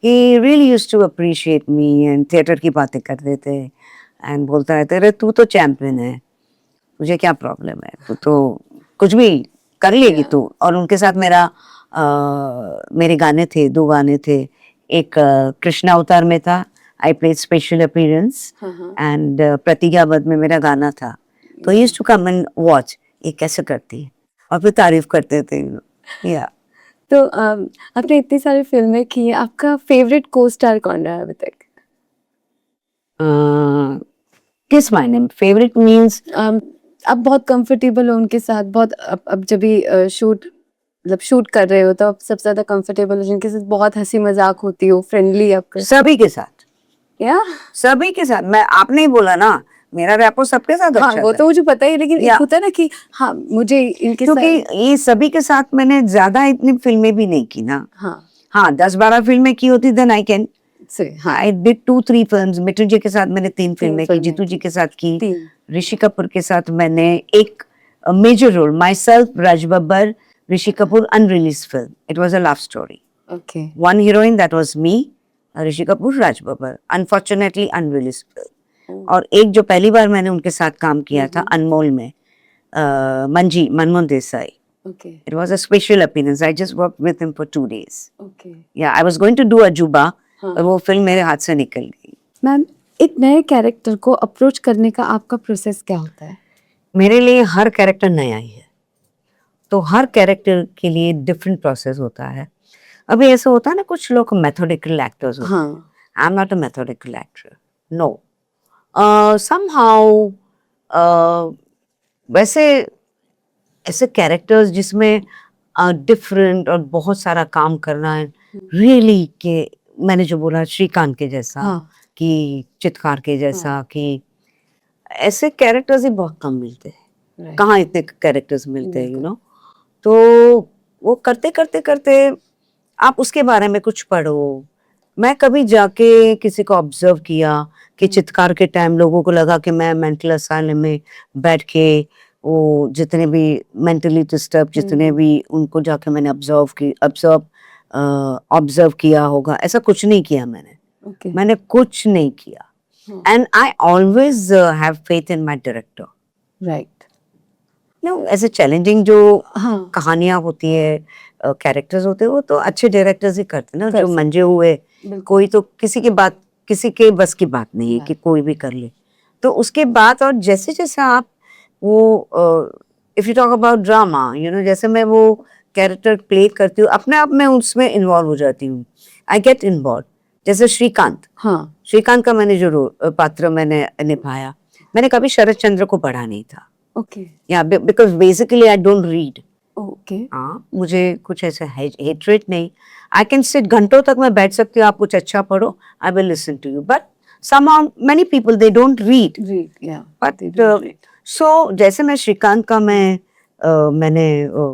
he really used to appreciate me, and theatre की बातें करते थे, एंड बोलता है तेरे तू तो चैंपियन है, तुझे क्या प्रॉब्लम है, तू तो कुछ भी कर लेगी तू. और उनके साथ मेरे गाने थे, 2 गाने थे, एक कृष्णा अवतार में था, I played special appearance, and Pratigyabadh में मेरा गाना था. तो he used to come and watch, ये कैसे करती है, और फिर तारीफ करते थे. या तो आपने इतनी सारी फिल्में की हैं, आपका फेवरेट को स्टार कौन रहा है अभी तक? किस मायने में फेवरेट मींस? आप बहुत कंफर्टेबल हो उनके साथ, बहुत अब जब भी शूट कर रहे हो तो आप सबसे ज्यादा कंफर्टेबल हो जिनके साथ बहुत हंसी मजाक होती हो, फ्रेंडली आपका? सभी के साथ, या सभी के साथ. मैं, आपने ही बोला ना मेरा रैपो सबके साथ हाँ, अच्छा वो था. तो मुझे पता ही, लेकिन एक होता है ना कि हाँ मुझे इनके क्योंकि साथ, ये सभी के साथ मैंने ज्यादा इतनी फिल्में भी नहीं की ना. हाँ 10-12 फिल्में की होती then I can, I did 2-3 films. Mithun ji के साथ मैंने 3 फिल्में की, जीतू जी के साथ की, ऋषि कपूर के साथ मैंने एक major role, myself, Raj Babbar, Rishi Kapoor, unreleased film. It was a love story. Okay. One heroine, that was me, Rishi Kapoor, Raj Babbar. Unfortunately unreleased film. और एक जो पहली बार मैंने उनके साथ काम किया था अनमोल में, मंजी, Manmohan Desai. Okay. It was a special appearance. I just worked with him for 2 days. Okay. Yeah, I was going to do Ajuba, और वो फिल्म मेरे हाथ से निकल गई. मैम, एक नए कैरेक्टर को अप्रोच करने का आपका प्रोसेस क्या होता है? मेरे लिए हर कैरेक्टर नया ही है, तो हर कैरेक्टर के लिए डिफरेंट प्रोसेस होता है. अभी ऐसा होता है ना, कुछ लोग मेथोडिकल एक्टर्स होते हैं. I am not a methodical actor, no. somehow वैसे ऐसे कैरेक्टर्स जिसमें डिफरेंट और बहुत सारा काम करना है, रियली के मैंने जो बोला श्रीकांत के जैसा, कि चित्कार के जैसा, कि ऐसे कैरेक्टर्स ही बहुत कम मिलते हैं. कहाँ इतने कैरेक्टर्स मिलते हैं, यू नो. तो वो करते करते करते आप उसके बारे में कुछ पढ़ो. मैं कभी जाके किसी को ऑब्जर्व किया कि चित्कार के टाइम लोगों को लगा कि मैं मेंटल असाइलम में बैठ के वो जितने भी मेंटली डिस्टर्ब जितने भी, उनको जाके मैंने ऑब्जर्व किया होगा. ऐसा कुछ नहीं किया मैंने. मैंने कुछ नहीं किया. And I always have faith in my director. Right. No, ऐसे चैलेंजिंग जो कहानियां होती है, कैरेक्टर्स होते हैं, वो तो अच्छे डायरेक्टर्स ही करते हैं ना, जो मंजे हुए. कोई तो किसी के बस की बात नहीं है कि कोई भी कर ले. तो उसके बाद और जैसे जैसे आप वो if you talk about drama, you know, जैसे मैं वो कैरेक्टर प्ले करती हूँ, अपने आप में उसमें इन्वॉल्व हो जाती हूँ. I get involve. जैसे श्रीकांत का मैंने जो पात्र मैंने निभाया, मैंने कभी शरद चंद्र को पढ़ा नहीं था. ओके या because basically I don't read. Okay हाँ, मुझे कुछ ऐसा हेट्रेट नहीं. आई कैन सिट, घंटों तक मैं बैठ सकती हूँ, आप कुछ अच्छा पढ़ो, I will listen to you. But somehow many people they don't read. Read या But so जैसे मैं श्रीकांत का मैंने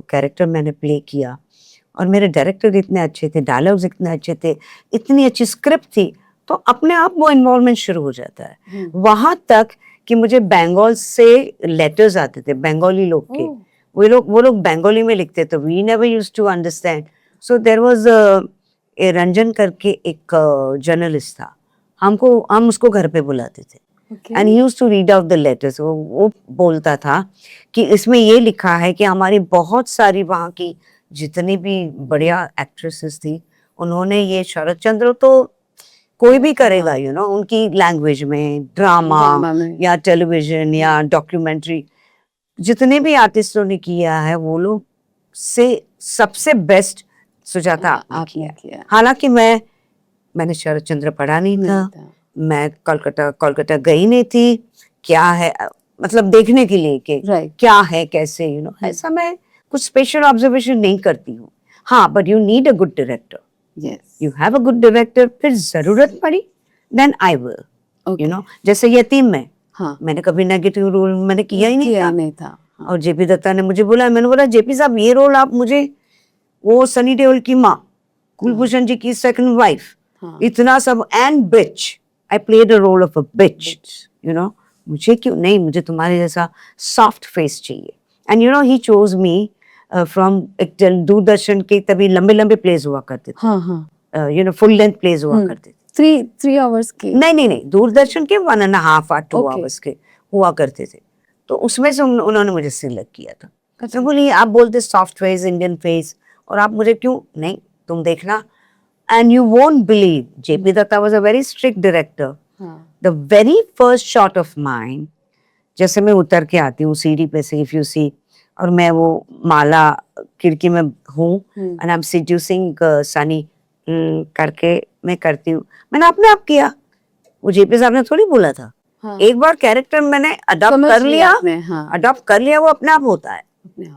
कैरेक्टर मैंने प्ले किया और मेरे डायरेक्टर इतने अच्छे थे, डायलॉग्स इतने अच्छे थे, इतनी अच्छी स्क्रिप्ट थी, तो अपने आप वो इन्वॉल्वमेंट शुरू हो जाता है. वहां तक कि मुझे बंगाल से लेटर्स आते थे, बंगाली लोग के. वो लोग बंगाली में लिखते थे. We never used to understand. So there was Ranjan करके एक जर्नलिस्ट था, हम उसको घर पे बुलाते थे. And he used to read out the letters. वो बोलता था कि इसमें ये लिखा है कि हमारी बहुत सारी वहाँ की जितनी भी बढ़िया एक्ट्रेसेस थी, उन्होंने ये शरद चंद्र तो कोई भी करेगा, यू नो, उनकी लैंग्वेज में ड्रामा या टेलीविजन या डॉक्यूमेंट्री, जितने भी आर्टिस्टों ने किया है वो लोग से सबसे बेस्ट सुजाता आपने किया. हालांकि मैंने शरद चंद्र पढ़ा नहीं था, मैं कोलकाता गई नहीं थी. क्या है मतलब देखने के लिए कि क्या है कैसे, यू नो, ऐसा मैं कुछ स्पेशल ऑब्जर्वेशन नहीं करती हूँ. हाँ, but you need a good director. You have a good director. फिर जरूरत पड़ी then I will, you know. जैसे यतीम में मैंने कभी नेगेटिव रोल मैंने किया ही नहीं था. और जेपी दत्ता ने मुझे बोला, मैंने बोला जेपी साहब ये रोल आप मुझे, वो सनी देओल की माँ, कुलभूषण जी की सेकंड वाइफ, इतना सब, and bitch, I played a role of a bitch, you know. मुझे क्यों नहीं, मुझे तुम्हारे जैसा सॉफ्ट फेस चाहिए. And you know he chose me from Doordarshan के तभी लंबे लंबे प्लेस हुआ करते थे, you know, full length plays हुआ करते थे. 3 आवर्स के नहीं, दूरदर्शन के 1.5 or 2 आवर्स के हुआ करते थे. तो उसमें से उन्होंने मुझे सिलेक्ट किया था. तो बोली आप बोलते सॉफ्ट फेस, इंडियन फेस, और आप मुझे क्यों नहीं, तुम देखना. And you won't believe, JP Dutta was a very strict director. The very first shot of mine, जैसे मैं उतर के आती हूँ सीढ़ी पे से, इफ यू सी, और मैं वो माला खिड़की में हूँ and I M seducing Sunny करके मैं करती हूँ. मैंने अपने आप किया, वो जेपी साहब ने थोड़ी बोला था. एक बार कैरेक्टर मैंने अडॉप्ट कर लिया, वो अपने आप होता है.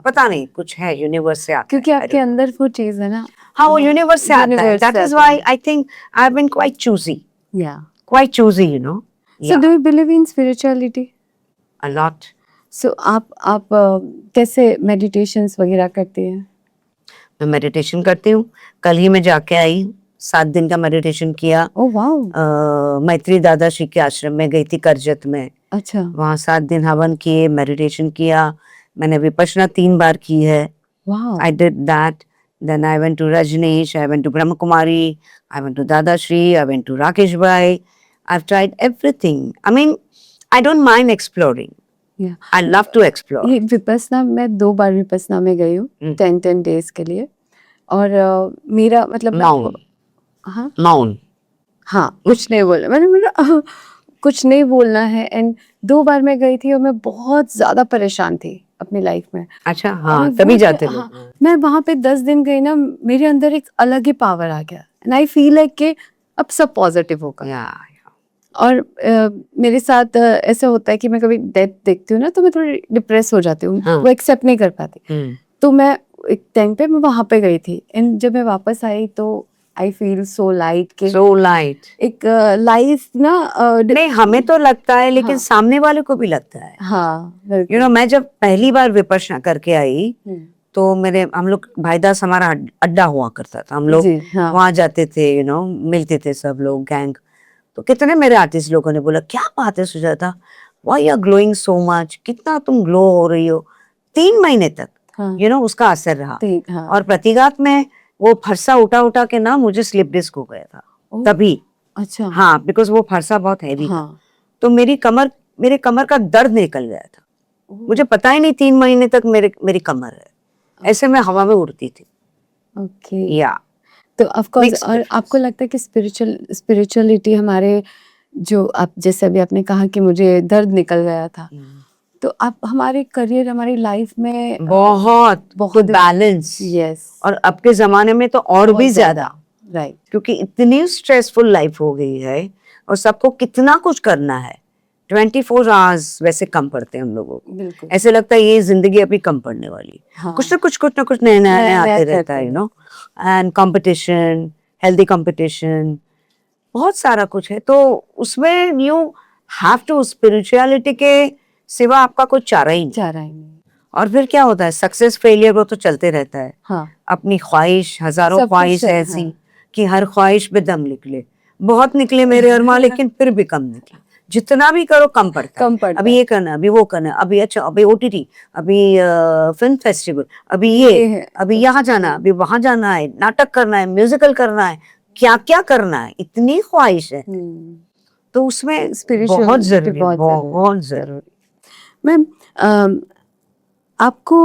पता नहीं कुछ है, यूनिवर्स से आता क्योंकि आपके अंदर वो चीज है ना. हाँ, वो यूनिवर्स से आता है. That is why I think I have been quite choosy, you know. So do you believe in spirituality? A lot. So आप कैसे मेडिटेशंस वगैरह करते हैं? मैं मेडिटेशन करती हूँ. कल ही मैं जाके आई, 7 दिन का मेडिटेशन किया. Oh wow. मैत्री दादा श्री के आश्रम में गई थी, करजत में. अच्छा. वहाँ 7 दिन हवन किए, मेडिटेशन किया. मैंने विपश्यना 3 बार की है. Wow. I did that. Then I went to Rajneesh, I went to Brahma Kumari, I went to Dada Shri, I went to Rakesh Bhai. I've tried everything. I mean, I don't mind exploring. Yeah. I love to explore. ये विपस्सना, मैं 2 बार विपस्सना में गई हूँ 10 days के लिए. और मेरा मतलब मौन. हाँ, कुछ नहीं बोलना, मैंने कुछ नहीं बोलना है. एंड 2 बार मैं गई थी और मैं बहुत ज्यादा परेशान थी अपनी लाइफ में. अच्छा. हाँ, तभी जाते लोग. हाँ, मैं वहां पे 10 दिन गई ना, मेरे अंदर एक अलग ही पावर आ गया. एंड आई फील लाइक कि अब सब पॉजिटिव होगा. और मेरे साथ ऐसा होता है कि मैं कभी डेथ देखती हूँ ना, तो मैं थोड़ी डिप्रेस हो जाती हूँ. वो एक्सेप्ट नहीं कर पाती. तो मैं एक टाइम पे मैं वहां पे गई थी, एंड जब मैं वापस आई तो आई फील सो लाइट. एक लाइफ ना नहीं, हमें तो लगता है, लेकिन सामने वाले को भी लगता है. हाँ, यू नो, मैं जब पहली बार विपश्यना करके आई तो हम लोग, भाईदास हमारा अड्डा हुआ करता था. हम लोग वहां जाते थे, यू नो, मिलते थे सब लोग, गैंग. तो कितने मेरे आर्टिस्ट लोगों ने बोला, क्या बात है Sujata, why you are glowing so much, कितना तुम ग्लो हो रही हो. 3 महीने तक यू नो उसका असर रहा. और प्रतीकात्म में वो फरसा उठा के ना मुझे स्लिप डिस्क हो गया था तभी. अच्छा. हाँ, बिकॉज वो फरसा बहुत हैवी था. तो मेरे कमर का दर्द निकल गया था. मुझे पता ही नहीं 3 महीने तक मेरी कमर है. ऐसे में हवा में उड़ती थी. ओके. या तो ऑफ कोर्स. और आपको लगता है कि स्पिरिचुअलिटी हमारे, जो आप जैसे अभी आपने कहा कि मुझे दर्द निकल गया था, तो आप हमारे करियर, हमारी लाइफ में बहुत बैलेंस. यस. और अब के जमाने में तो और भी ज्यादा. राइट. क्योंकि इतनी स्ट्रेसफुल लाइफ हो गई है और सबको कितना कुछ करना है. 24 आवर्स वैसे कम पड़ते हैं हम लोगों को, बिल्कुल ऐसे लगता है ये जिंदगी अभी कम पड़ने वाली है। हाँ कुछ ना कुछ नया नया नया आते नया रहता है, you no, and competition, healthy competition, बहुत सारा कुछ है। तो उसमें यू हैव टू, स्पिरिचुअलिटी के सिवा आपका कोई चारा ही नहीं। चाह रहा ही नहीं और फिर क्या होता है, सक्सेस फेलियर वो तो चलते रहता है। हाँ अपनी ख्वाहिश, हजारों सब कुछ ख्वाहिश है, है ऐसी हाँ। कि हर ख्वाहिश पे दम निकले। बहुत निकले मेरे अरमान, लेकिन फिर भी कम निकले। जितना भी करो कम पड़ता है। कम पड़ता अभी है। ये करना, अभी वो करना, अभी अच्छा, अभी ओटीटी, अभी फिल्म फेस्टिवल, अभी ये ये, है। अभी यहाँ जाना, अभी वहां जाना है, नाटक करना है, म्यूजिकल करना है, क्या क्या करना है, इतनी ख्वाहिश है। तो उसमें बहुत स्पिरिचुअलिटी जरूरी, बहुत बहुत जरूरी। जरूरी। मैम आपको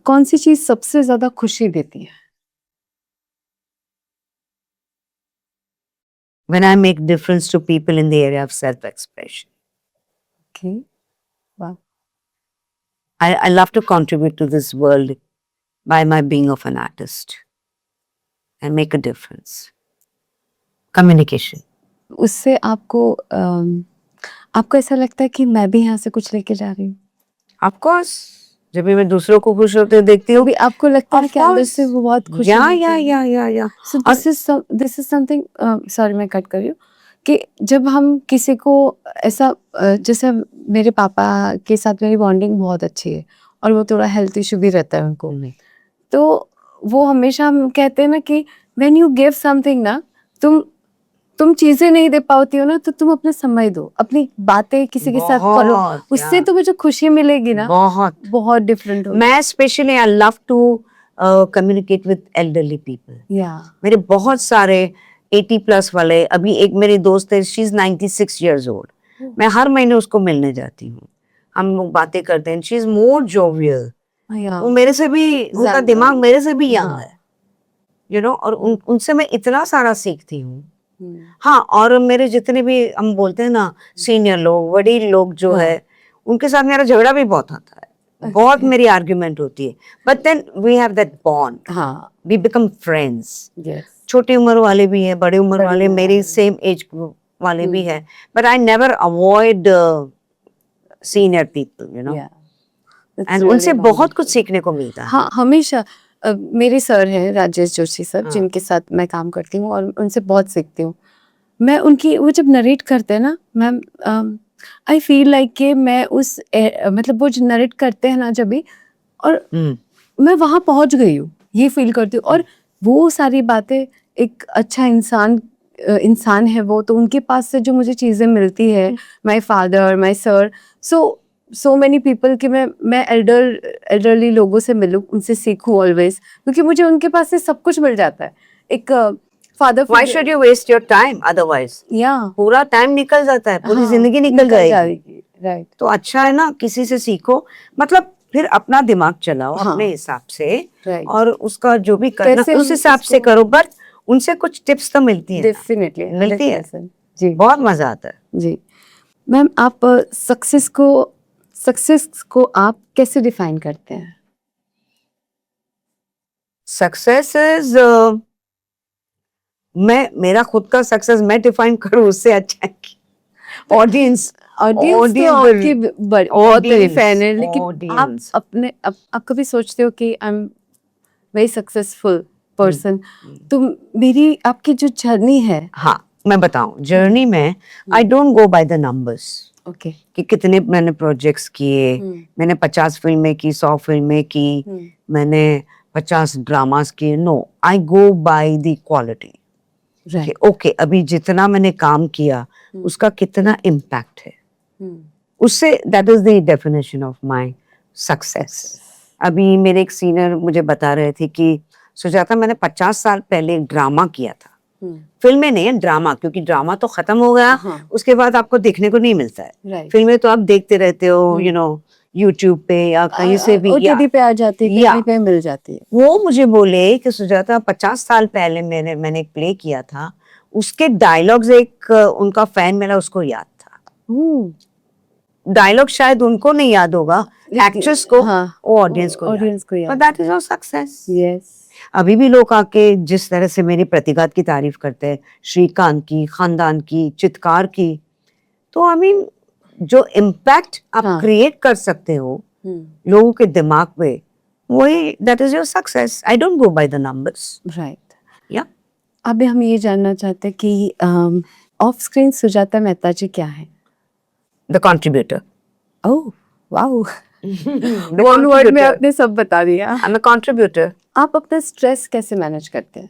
कौन सी चीज सबसे ज्यादा खुशी देती है? When I make difference to people in the area of self-expression. Okay वाह I love to contribute to this world by my being of an artist and make a difference. Communication. उससे आपको आपको ऐसा लगता है कि मैं भी यहाँ से कुछ लेके जा रही हूँ? Of course, जब भी मैं दूसरों को खुश होते देखती हूँ, अभी आपको लगता है Of कि अंदर course. से वो बहुत खुशी या मिलती है? या So this is something sorry मैं कट कर रही हूँ कि जब हम किसी को ऐसा जैसे मेरे पापा के साथ मेरी बॉन्डिंग बहुत अच्छी है और वो थोड़ा हेल्थ इशू भी रहता है उनको, तो वो हमेशा हम कहते हैं ना कि व्हेन यू गिव समथिंग ना, तुम चीजें नहीं दे पाती हो ना, तो तुम अपना समय दो, अपनी बातें किसी के साथ करो, बहुत, उससे yeah. तुम्हें जो खुशी मिलेगी ना बहुत। बहुत डिफरेंट होगी। मैं specially I love to communicate with elderly people. या मेरे बहुत सारे 80 प्लस वाले, अभी एक मेरी दोस्त है, शी इज 96 इयर्स ओल्ड। मैं हर महीने उसको मिलने जाती हूँ, हम लोग बातें करते हैं। शी इज मोर जोवियल, वो मेरे से भी, उनका ज्यादा। दिमाग मेरे से भी यंग हाँ। है, यू नो, और उनसे मैं इतना सारा सीखती हूँ। हाँ, और मेरे जितने भी हम बोलते हैं ना सीनियर लोग, वडील लोग जो हाँ। है, उनके साथ मेरा झगड़ा भी बहुत आता है, बहुत मेरी आर्ग्यूमेंट होती है, but then we have that bond, हाँ वी बिकम फ्रेंड्स। यस छोटी उम्र वाले भी हैं, बड़ी उम्र बड़ी वाले, उम्र मेरी वाले। सेम एज ग्रुप वाले भी हैं, but I never avoid senior people, you know, and उनसे बहुत कुछ सीखने को मिलता है। हाँ हमेशा मेरे सर हैं राजेश जोशी सर, हाँ। जिनके साथ मैं काम करती हूँ और उनसे बहुत सीखती हूँ मैं। उनकी वो जब नरेट करते हैं ना मैम, आई फील लाइक कि मैं उस मतलब वो जो नरेट करते हैं ना जब भी, और मैं वहाँ पहुँच गई हूँ, ये फील करती हूँ। और वो सारी बातें, एक अच्छा इंसान है वो, तो उनके पास से जो मुझे चीज़ें मिलती है, my father, my sir, so many people कि मैं एल्डरली लोगों से मिलूं, उनसे सीखूं ऑलवेज, क्योंकि मुझे उनके पास से सब कुछ मिल जाता है। एक father, Why should you waste your time otherwise? या पूरा टाइम निकल जाता है, पूरी हाँ, जिंदगी निकल जाएगी। राइट। तो अच्छा है ना, किसी से सीखो, मतलब फिर अपना दिमाग चलाओ हाँ, अपने हिसाब से, right. और उसका जो भी करना कैसे उस हम हिसाब से उसको- करो, बट उनसे कुछ टिप्स तो मिलती है ना। डेफिनेटली मिलती है जी, बहुत मजा आता है। जी। मैम आप सक्सेस को आप कैसे डिफाइन करते हैं? सक्सेस इज, मेरा खुद का सक्सेस मैं डिफाइन करूं उससे अच्छा है कि ऑडियंस ऑडियंस तो आपकी बहुत बड़ी फैन है, लेकिन आप audience. अपने आप कभी सोचते हो कि I am very successful person, तो मेरी आपकी जो जर्नी है, हाँ, मैं बताऊं, जर्नी में आई don't go by the numbers okay, कि कितने मैंने प्रोजेक्ट्स किए, मैंने 50 फिल्में की, 100 फिल्में की, मैंने 50 ड्रामास किए। No, I go by the quality. Okay, अभी जितना मैंने काम किया उसका कितना इम्पैक्ट है, उससे, that is the definition of my success. अभी मेरे एक सीनियर मुझे बता रहे थे कि सुजाता, मैंने 50 साल पहले एक ड्रामा किया था, फिल्में नहीं है, ड्रामा, क्योंकि ड्रामा तो खत्म हो गया, उसके बाद आपको देखने को नहीं मिलता है। फिल्में तो आप देखते रहते हो, यू नो, यूट्यूब पे या कहीं से भी, ओटीटी पे आ जाती है, कहीं पे मिल जाती है। वो मुझे बोले कि सुजाता, 50 साल पहले मैंने एक प्ले किया था, उसके डायलॉग्स, एक उनका फैन मेरा उसको याद था। डायलॉग शायद उनको नहीं याद होगा, एक्ट्रेस को, वो ऑडियंस को याद। But that is our success. Yes. अभी भी लोग आके जिस तरह से मेरी प्रतिघात की तारीफ करते हैं, श्रीकांत की, खानदान की, चित्कार की, तो आई मीन जो इम्पैक्ट आप हाँ। क्रिएट कर सकते हो लोगों के दिमाग पे, वही that is your success. I don't go by the numbers. Right. या अब हम ये जानना चाहते हैं कि ऑफ स्क्रीन सुजाता मेहता जी क्या है? The contributor. Oh wow, one word में आपने सब बता दिया. I am a contributor. आप अपना स्ट्रेस कैसे मैनेज करते हैं?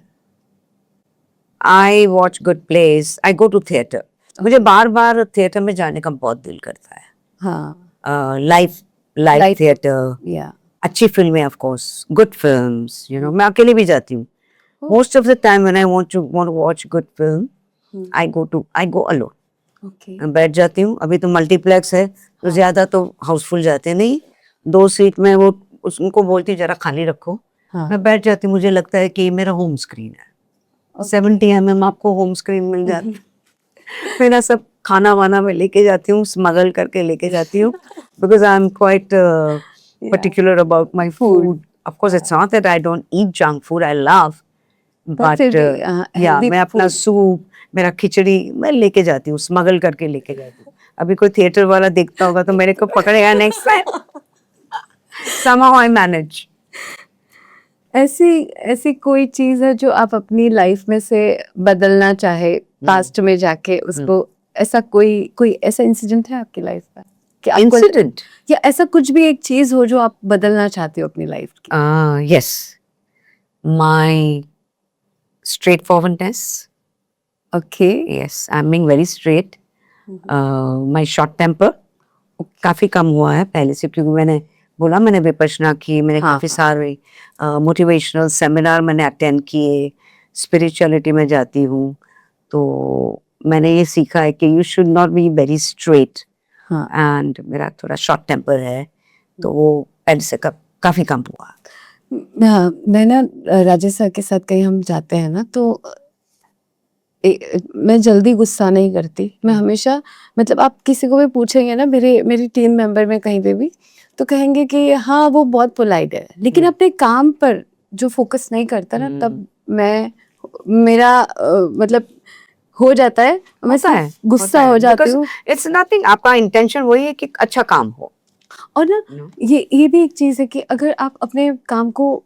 I watch good plays. I go to theatre. मुझे बार बार थिएटर में जाने का बहुत दिल करता है. हाँ. लाइव Live- थिएटर, या अच्छी फिल्में, of course, good films. You know, मैं अकेले भी जाती हूँ. Most of the time when I want to watch good film, I go alone. Okay. मैं बैठ जाती हूँ. अभी तो मल्टीप्लेक्स है तो ज्यादा तो हाउसफुल जाते नहीं. 2 सीट में वो उनको बोलती हूँ जरा खाली रखो. हाँ. मैं बैठ जाती हूँ. मुझे लगता है कि ये मेरा होम स्क्रीन है. 70 mm आपको होम स्क्रीन मिल जाती है. मेरा सब खाना वाना में लेके जाती हूँ, स्मगल करके लेके जाती हूँ, because I am quite particular about my food. Of course, it's not that I don't eat junk food. I love, but फिर भी, yeah, healthy मैं अपना food. सूप, मेरा खिचड़ी मैं लेके जाती हूँ, स्मगल करके लेके जाती हूँ. अभी कोई थिएटर वाला देखता होगा तो मेरे को पकड़ेगा next time. Somehow I manage. ऐसी कोई चीज है जो आप अपनी लाइफ में से बदलना चाहे, पास्ट में जाके उसको, ऐसा कोई ऐसा इंसिडेंट है आपकी लाइफ में कि आपको Incident. या ऐसा कुछ भी एक चीज हो जो आप बदलना चाहते हो अपनी लाइफ की? Yes. My straightforwardness. Okay. Yes, I'm being very straight. My short temper काफी कम हुआ है पहले से, क्योंकि मैंने बोला मैंने विपश्यना की, मैंने हाँ, काफी सारे मोटिवेशनल सेमिनार मैंने अटेंड किए, स्पिरिचुअलिटी में जाती हूँ, तो मैंने ये सीखा है कि you should not be very straight. हाँ. एंड मेरा थोड़ा शॉर्ट टेम्पर है, तो वो पहले से काफी कम हुआ. मैं ना राजेश सर के साथ कहीं हम जाते हैं ना, तो मैं जल्दी गुस्सा नहीं करती. मैं हमेशा, मतलब आप किसी को भी पूछेंगे ना, मेरी टीम मेंबर में कहीं पे भी, तो कहेंगे कि हाँ वो बहुत पोलाइट है, लेकिन अपने काम पर जो फोकस नहीं करता ना, तब मेरा मतलब हो जाता है, मैं सिर्फ गुस्सा हो जाती हूँ. It's nothing. आपका इंटेंशन वही है कि अच्छा काम हो. और ना ये भी एक चीज है कि अगर आप अपने काम को,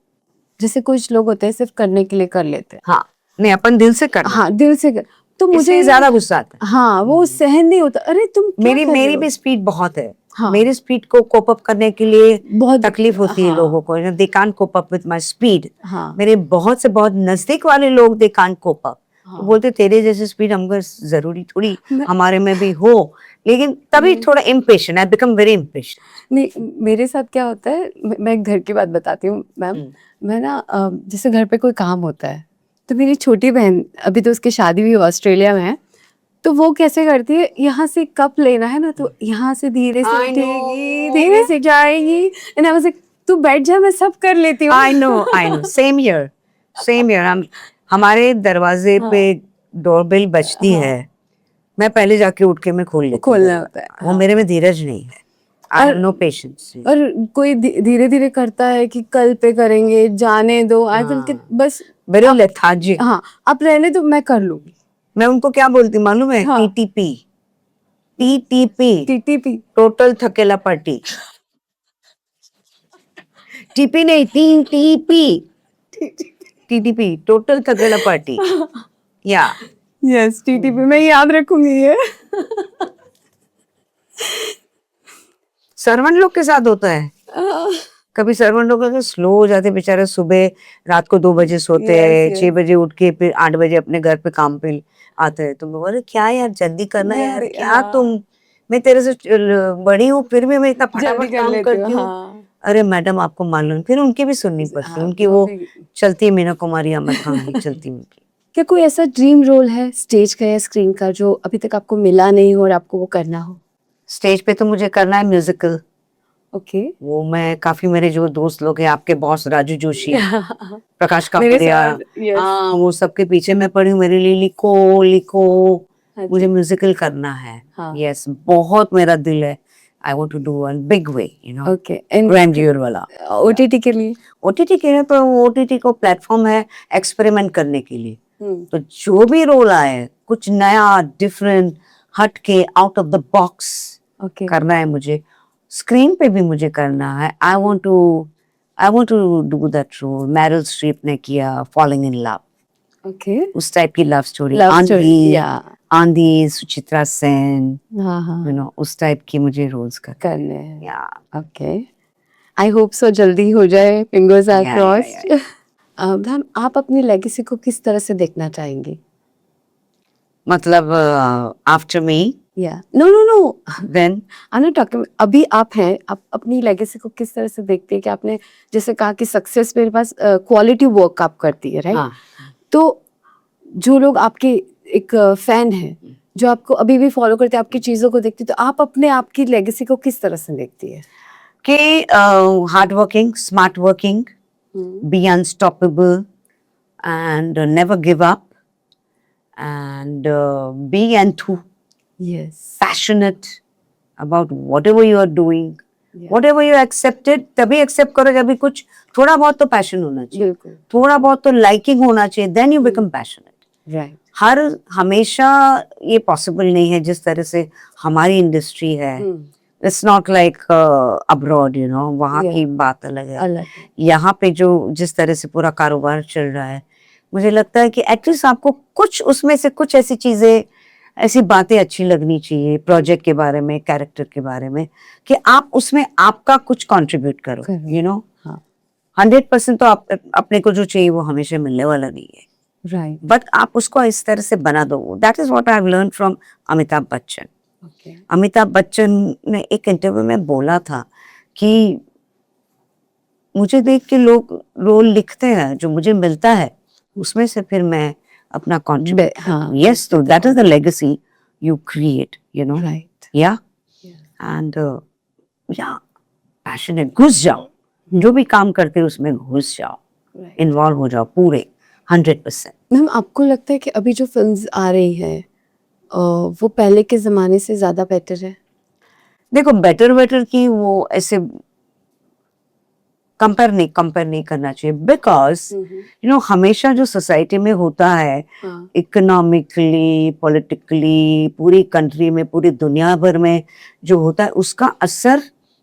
जैसे कुछ लोग होते हैं सिर्फ करने के लिए कर लेते हैं. हाँ, नहीं, अपन दिल से करना. हाँ, दिल से कर, तो मुझे इससे ज्यादा गुस्सा आता है. हाँ, वो सहन नहीं होता. अरे तुम क्या कर रहे मेरी हो? भी स्पीड बहुत है. हाँ. मेरी स्पीड को कोप अप करने के लिए बहुत तकलीफ होती है हाँ. लोगों को. They can't cope up with my speed. हाँ. मेरे बहुत से बहुत नजदीक वाले लोग दे कांट कोप अप. हाँ. बोलते तेरे जैसे स्पीड हमको जरूरी थोड़ी हमारे में भी हो, लेकिन तभी थोड़ा impatient. I become very impatient. नहीं, मेरे साथ क्या होता है, मैं एक घर की बात बताती हूँ मैम. मैं ना जैसे घर पे कोई काम होता है, तो मेरी छोटी बहन, अभी तो उसकी शादी भी ऑस्ट्रेलिया में है, तो वो कैसे करती है, यहाँ से कप लेना है ना, तो यहाँ से धीरे से I know. उठेगी, धीरे से जाएगी. एंड आई वाज लाइक, तू बैठ जा, मैं सब कर लेती हूँ. I know. Same here. हम हमारे दरवाजे पे डोरबेल बजती है, मैं पहले जाके उठ के मैं खोलना होता है. वो मेरे में धीरज नहीं है. I have no patience. और कोई धीरे धीरे करता है कि कल पे करेंगे, जाने दो. आई फील कि बस वेरी लेथार्जिक. हाँ, आप रहने दो, मैं कर लूंगी. मैं उनको क्या बोलती हूँ मालूम है? हाँ. टीटीपी टोटल थकेला पार्टी. टीपी नहीं, टीटीपी टोटल थकेला पार्टी. या यस, टीटीपी मैं याद रखूंगी ये. सर्वेंट लोग के साथ होता है. कभी सर्वेंट लोग स्लो हो जाते बेचारे, सुबह रात को 2 बजे सोते हैं, 6 बजे उठ के फिर 8 बजे अपने घर पे काम पे आते हैं. तो मैं बोले क्या यार, जल्दी करना यार, क्या तुम, मैं तेरे से बड़ी हूँ फिर भी मैं इतना फटाफट काम करती हूँ. अरे मैडम आपको मालूम, फिर उनकी भी सुननी पड़ती है. उनकी वो चलती है मीना कुमारी अहमद खान की चलती उनकी. क्या कोई ऐसा ड्रीम रोल है स्टेज का या स्क्रीन का जो अभी तक आपको मिला नहीं हो और आपको वो करना हो? स्टेज पे तो मुझे करना है म्यूजिकल. ओके. वो मैं काफी, मेरे जो दोस्त लोग हैं, आपके बॉस राजू जोशी, प्रकाश कापड़िया, हाँ, वो सबके पीछे मैं पड़ी हूँ, मेरे लिए लिखो. मुझे म्यूजिकल करना है. यस, बहुत मेरा दिल है. I want to do one big way, you know. Okay. And grandeur वाला. ओटीटी के लिए? ओटीटी के लिए तो ओटीटी को प्लेटफॉर्म है एक्सपेरिमेंट करने के लिए. तो जो भी रोल आए, कुछ नया, डिफरेंट, हट के, out of the box, okay करना है मुझे, स्क्रीन पे भी मुझे करना है। I want to do that role. Meryl Streep ने किया फॉलिंग इन लव, ओके उस टाइप की लव स्टोरी। लव स्टोरी या आंधी, सुचित्रा सेन, हाँ हाँ उस टाइप की मुझे रोल्स करने हैं या ओके आई होप सो जल्दी हो जाए fingers are Yeah, crossed ma'am आप अपनी लेगेसी को किस तरह से देखना चाहेंगी मतलब आफ्टर मी या no no no then I not talking अभी आप हैं आप अपनी लेगेसी को किस तरह से देखते हैं कि आपने जैसे कहा कि सक्सेस मेरे पास क्वालिटी वर्क आप करती है राइट हाँ तो जो लोग आपके एक फैन हैं जो आपको अभी भी फॉलो करते हैं आपकी चीजों को देखते हैं तो आप अपने आप की लेगेसी को किस तरह से देखती है कि hard working, smart working, be unstoppable and never give up and be yes passionate about whatever you are doing. Whatever you accepted, तभी एक्सेप्ट करो जब भी कुछ थोड़ा बहुत तो पैशन होना चाहिए, बिल्कुल थोड़ा बहुत तो लाइकिंग होना चाहिए, then you become passionate. Right हर हमेशा ये पॉसिबल नहीं है जिस तरह से हमारी इंडस्ट्री है। इट्स नॉट लाइक अब्रॉड, वहाँ Yeah. की बात अलग है। अलग यहाँ पे जो जिस तरह से पूरा कारोबार चल रहा है, मुझे लगता है कि एटलीस्ट आपको कुछ उसमें से कुछ ऐसी चीजें, ऐसी बातें अच्छी लगनी चाहिए प्रोजेक्ट के बारे में, कैरेक्टर के बारे में, कि आप उसमें आपका कुछ कंट्रीब्यूट करो। करो। हाँ 100% तो आप अपने को जो चाहिए वो हमेशा मिलने वाला नहीं है, राइट बट आप उसको इस तरह से बना दो। That is what I have learn from Amitabh Bachchan. Okay Amitabh Bachchan ने एक इंटरव्यू में बोला था कि मुझे देख के लोग रोल लिखते हैं, जो मुझे मिलता है उसमें से फिर मैं अपना कंट्रीब्यूट। हाँ यस, तो that is the legacy you create, right या एंड या पैशनेट, घुस जाओ, जो भी काम करते हो उसमें घुस जाओ, इन्वॉल्व हो जाओ पूरे 100%। मैम आपको लगता है कि अभी जो फिल्म्स आ रही हैं वो पहले के जमाने से ज्यादा बेटर है देखो, बेटर की वो ऐसे कंपेयर नहीं करना चाहिए, बिकॉज हमेशा जो सोसाइटी में होता है, हाँ इकोनॉमिकली, पॉलिटिकली, पूरी कंट्री में, पूरी दुनिया भर में जो होता है उसका असर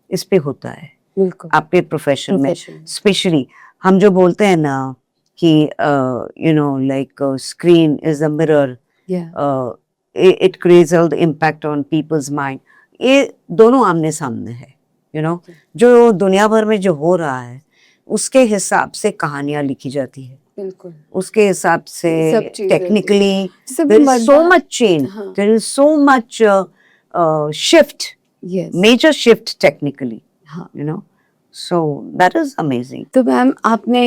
इस पे होता है, बिल्कुल आपके प्रोफेशन में। Profession. स्पेशली हम जो बोलते हैं ना कि like screen is a mirror, या it creates all the impact on people's mind. ये दोनों आमने सामने है, जो दुनिया भर में जो हो रहा है उसके हिसाब से कहानियां लिखी जाती है, बिल्कुल उसके हिसाब से सब चीजें टेक्निकली सब there is so मर्दा- much change, हाँ। there is so much shift, yes major shift technically, हाँ so that is amazing. तो मैम आपने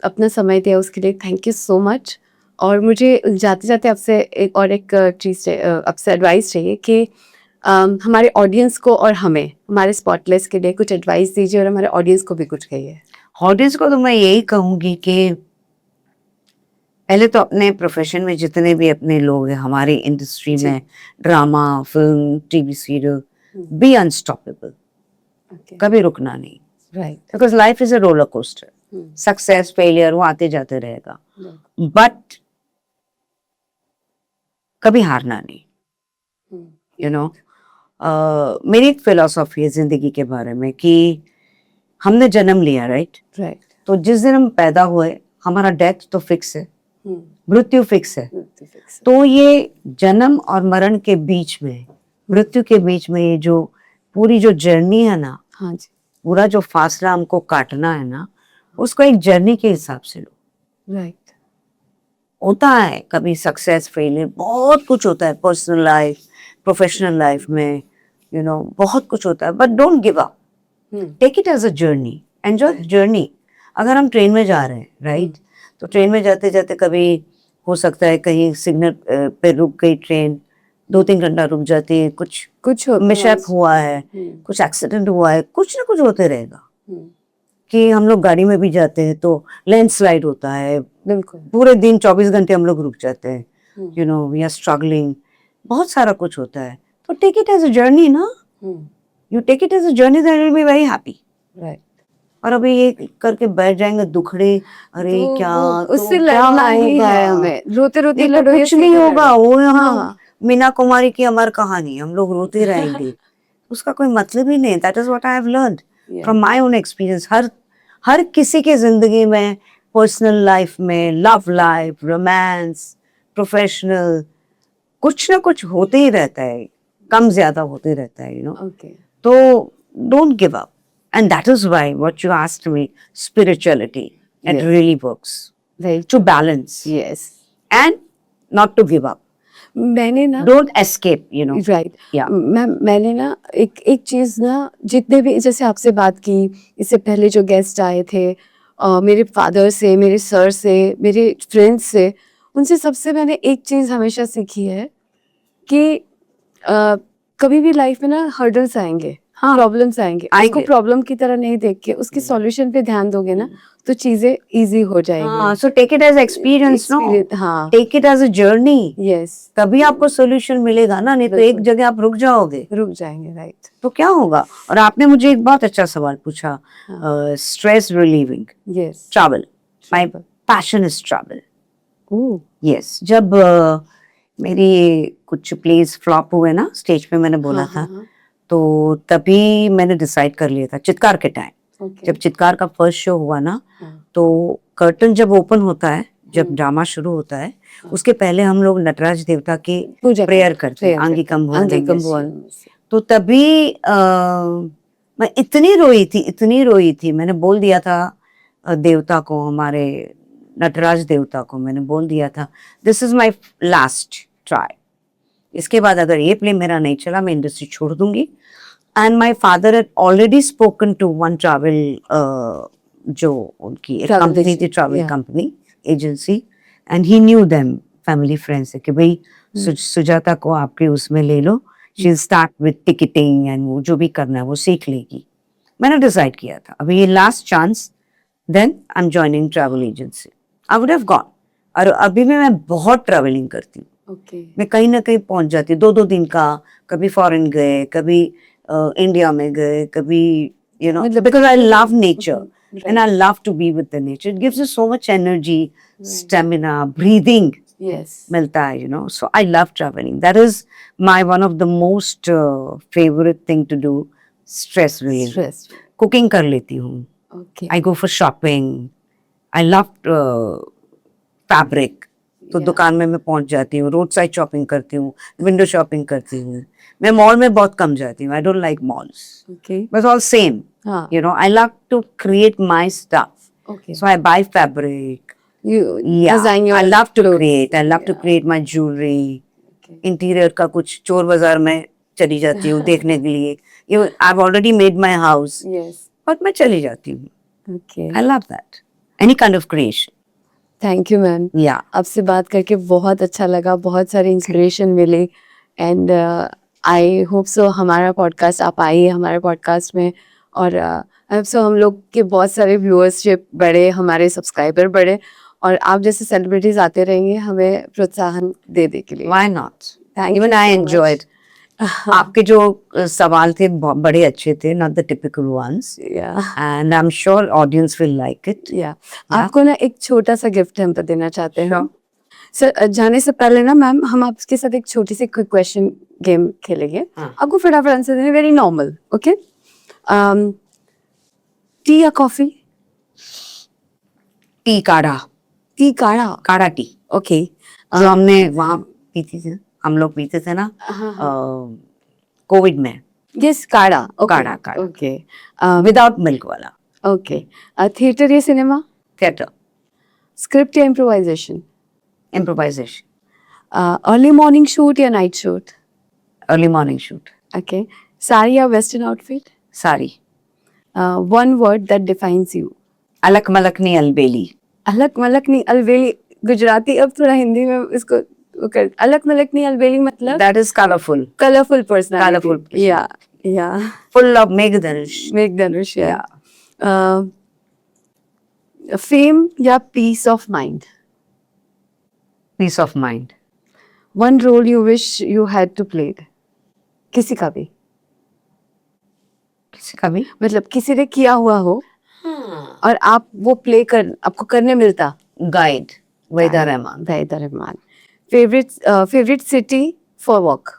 अपना समय दिया उसके लिए थैंक यू सो मच और मुझे जाते जाते आपसे एक चीज़ आपसे एडवाइस चाहिए कि हमारे ऑडियंस को और हमें हमारे स्पॉटलेस के लिए कुछ एडवाइस दीजिए और हमारे ऑडियंस को भी कुछ कहिए ऑडियंस को तो मैं यही कहूंगी कि पहले तो अपने प्रोफेशन में जितने भी अपने लोग हैं हमारी इंडस्ट्री में, drama, film, TV serial, be unstoppable, कभी रुकना नहीं, right because life is a roller coaster, success failure वो आते जाते रहेगा, बट कभी हारना नहीं। मेरी एक फिलोसॉफी है जिंदगी के बारे में कि हमने जन्म लिया, राइट, तो जिस दिन हम पैदा हुए हमारा डेथ तो फिक्स है, मृत्यु फिक्स है, तो ये जन्म और मरण के बीच में, मृत्यु के बीच में ये जो पूरी जो जर्नी है ना, हाँ जी पूरा जो फासला हमको काटना है ना, उसको एक जर्नी के हिसाब से लो। राइट होता है कभी सक्सेस फेलियर, बहुत कुछ होता है पर्सनल लाइफ, प्रोफेशनल लाइफ में, बहुत कुछ होता है, but don't give up, take it as a journey, enjoy the journey. अगर हम ट्रेन में जा रहे हैं, राइट, तो ट्रेन में जाते जाते कभी हो सकता है कहीं सिग्नल पे रुक गई ट्रेन, 2-3 घंटा रुक जाती है, कुछ मिसहैप हुआ है, कुछ एक्सीडेंट हुआ है, कुछ ना कुछ होते रहेगा। कि हम लोग गाड़ी में भी जाते हैं तो लैंडस्लाइड होता है, बिल्कुल पूरे दिन 24 घंटे हम लोग रुक जाते हैं, वी आर स्ट्रगलिंग, बहुत सारा कुछ होता है, तो take it as a journey ना, you take it as a journey, then you will be very happy. Right और अभी ये करके बैठ जाएंगे दुखड़े, अरे तो क्या उससे तो क्या लड़ना ही होगा? है हमें, रोते रोते ये तो लड़ो, कुछ नहीं होगा, वो यहाँ हाँ। मीना कुमारी की अमर कहानी, हम लोग रोते रहेंगे, उसका कोई मतलब ही नहीं। That is what I have learned from my own experience. हर किसी की जिंदगी में, पर्सनल लाइफ में, लव लाइफ, रोमांस, प्रोफेशनल, कुछ ना कुछ होते ही रहता है, कम ज्यादा होते रहता है, यू नो। Okay. तो don't give up. And that is why what you asked me, spirituality, it Yeah. really works Very to balance yes. and not to give up. मैंने ना Don't escape, you know. Right Yeah. मैंने ना एक चीज़ ना, जितने भी जैसे आपसे बात की, इससे पहले जो गेस्ट आए थे, मेरे फादर से, मेरे सर से, मेरे फ्रेंड्स से, उनसे सबसे मैंने एक चीज़ हमेशा सीखी है कि कभी भी लाइफ में ना हर्डल्स आएंगे, हाँ, प्रॉब्लम्स आएंगे, उसको आएंगे। प्रॉब्लम की तरह नहीं देख के उसके सॉल्यूशन पे ध्यान दोगे ना, तो चीज़ें इजी हो जाएंगी। हाँ, so take it as experience, no? हाँ, Take it as a journey. Yes, तभी आपको सोल्यूशन मिलेगा ना, नहीं तो एक जगह आप रुक जाओगे रुक जाएंगे, राइट। तो क्या होगा। और आपने मुझे एक बहुत अच्छा सवाल पूछा, stress relieving, yes, travel. My passion is travel. Oh, yes, जब मेरी कुछ प्लेस फ्लॉप हुए ना स्टेज पे, मैंने बोला था, तो तभी मैंने डिसाइड कर लिया था, चित्कार के टाइम, जब चित्कार का फर्स्ट शो हुआ ना, तो कर्टन जब ओपन होता है, जब ड्रामा शुरू होता है, उसके पहले हम लोग नटराज देवता की प्रेयर करते हैं, आंगिकम भुवन। तो तभी मैं इतनी रोई थी, मैंने बोल दिया था देवता को, हमारे नटराज देवता को मैंने बोल दिया था, this is my last try, इसके बाद अगर ये प्ले मेरा नहीं चला, मैं इंडस्ट्री छोड़ दूंगी। And my father had already spoken to one travel, जो उनकी एक कंपनी थी, travel company agency, and he knew them, family friends है, कि भाई सुजाता को आपके उसमें ले लो, she will start with ticketing and वो जो भी करना है वो सीख लेगी। मैंने डिसाइड किया था अभी ये last chance, then I am joining travel agency, I would have gone. और अभी भी मैं बहुत ट्रैवलिंग करती हूँ, मैं कहीं ना कहीं पहुंच जाती हूँ, 2-2 दिन का, कभी फॉरेन गए, कभी इंडिया में गए, कभी you know, because I love nature and I love to be with the nature, it gives you so much energy, stamina, breathing मिलता है, you know. So I love travelling, that is my one of the most favourite thing to do, stress relieve. Cooking कर लेती हूँ, I go for shopping, I love fabric, तो दुकान में मैं पहुंच जाती हूँ, रोड साइड शॉपिंग करती हूँ, विंडो शॉपिंग करती हूँ। मैं मॉल में बहुत कम जाती हूँ, I don't like malls, but all same, you know, I love to create my stuff, so I buy fabric, I love to create my jewellery, interior का कुछ चोर बाजार में चली जाती हूँ देखने के लिए, I have already made my house, but मैं चली जाती हूँ, I love that, any kind of creation. Thank you ma'am, आपसे बात करके बहुत अच्छा लगा, बहुत सारी इंस्पिरेशन मिली, एंड आई होप सो हमारा पॉडकास्ट, आप आइए हमारे पॉडकास्ट में, और आई होप सो हम लोग के बहुत सारे व्यूअरशिप बढ़े, हमारे सब्सक्राइबर बढ़े, और आप जैसे सेलिब्रिटीज आते रहेंगे हमें प्रोत्साहन दे के लिए। Why not, even I enjoyed. आपके जो सवाल थे बड़े अच्छे थे, not the typical ones, and I am sure audience will like it. आपको ना एक छोटा सा गिफ्ट हम देना चाहते हैं सर। जाने से पहले ना मैम, हम आपके साथ एक छोटी सी क्विक क्वेश्चन गेम खेलेंगे, आपको फटाफट आंसर देना, वेरी नॉर्मल, ओके। टी या कॉफी? टी, काढ़ा। टी, काढ़ा? काढ़ा टी, ओके। जो हमने वहाँ पीती थी, हम लोग पीते थे ना कोविड में। यस, काढ़ा, काढ़ा, ओके, विदाउट मिल्क वाला। ओके। थिएटर या सिनेमा? थिएटर। स्क्रिप्ट या improvisation? Improvisation. Early morning shoot या night shoot? Early morning shoot. Okay. Sari या western outfit? Sari. One word that defines you? अलक मलकनी अलबेली। अलक मलकनी अलबेली गुजराती, अब थोड़ा हिंदी में इसको अलक मलकनी अलबेली मतलब? That is colorful. Colorful personality. Colorful personality. Yeah. Full of Meghdhanush. Meghdhanush, yeah. Fame या peace of mind? Peace of mind. One role you wish you had to play? किसी का भी? किसी का भी? मतलब किसी ने किया हुआ हो और आप वो आपको करने मिलता? Guide, Waheeda Rehman. Waheeda Rehman. Favourite city, for walk?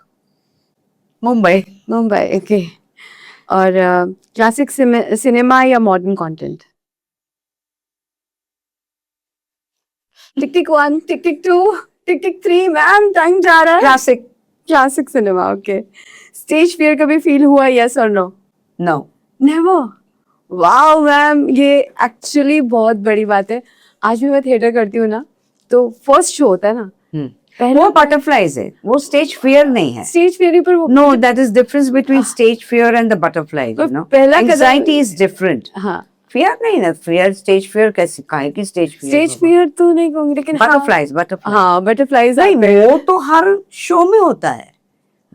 Mumbai. Mumbai, okay. और क्लासिक सिनेमा या modern content? Tick tick 1, tick tick 2, tick tick 3, ma'am time जा रहा है। Classic. Classic cinema, okay. Stage fear कभी फील हुआ, यस और no? No. Never. Wow ma'am, ये actually बहुत बड़ी बात है। आज भी मैं थिएटर करती हूँ ना, तो फर्स्ट शो होता है ना, वो बटरफ्लाईज है, वो स्टेज फियर नहीं है। स्टेज फियर पर वो no, that is difference between stage fear and the butterflies, you know. पहला कदम- एंजाइटी इज डिफरेंट। हाँ, फियर नहीं ना, फियर स्टेज फियर कैसे, काहे की स्टेज फियर? स्टेज फियर तो नहीं कहूंगी, लेकिन बटरफ्लाईज, बटरफ्लाई। हाँ बटरफ्लाईज नहीं, वो तो हर शो में होता है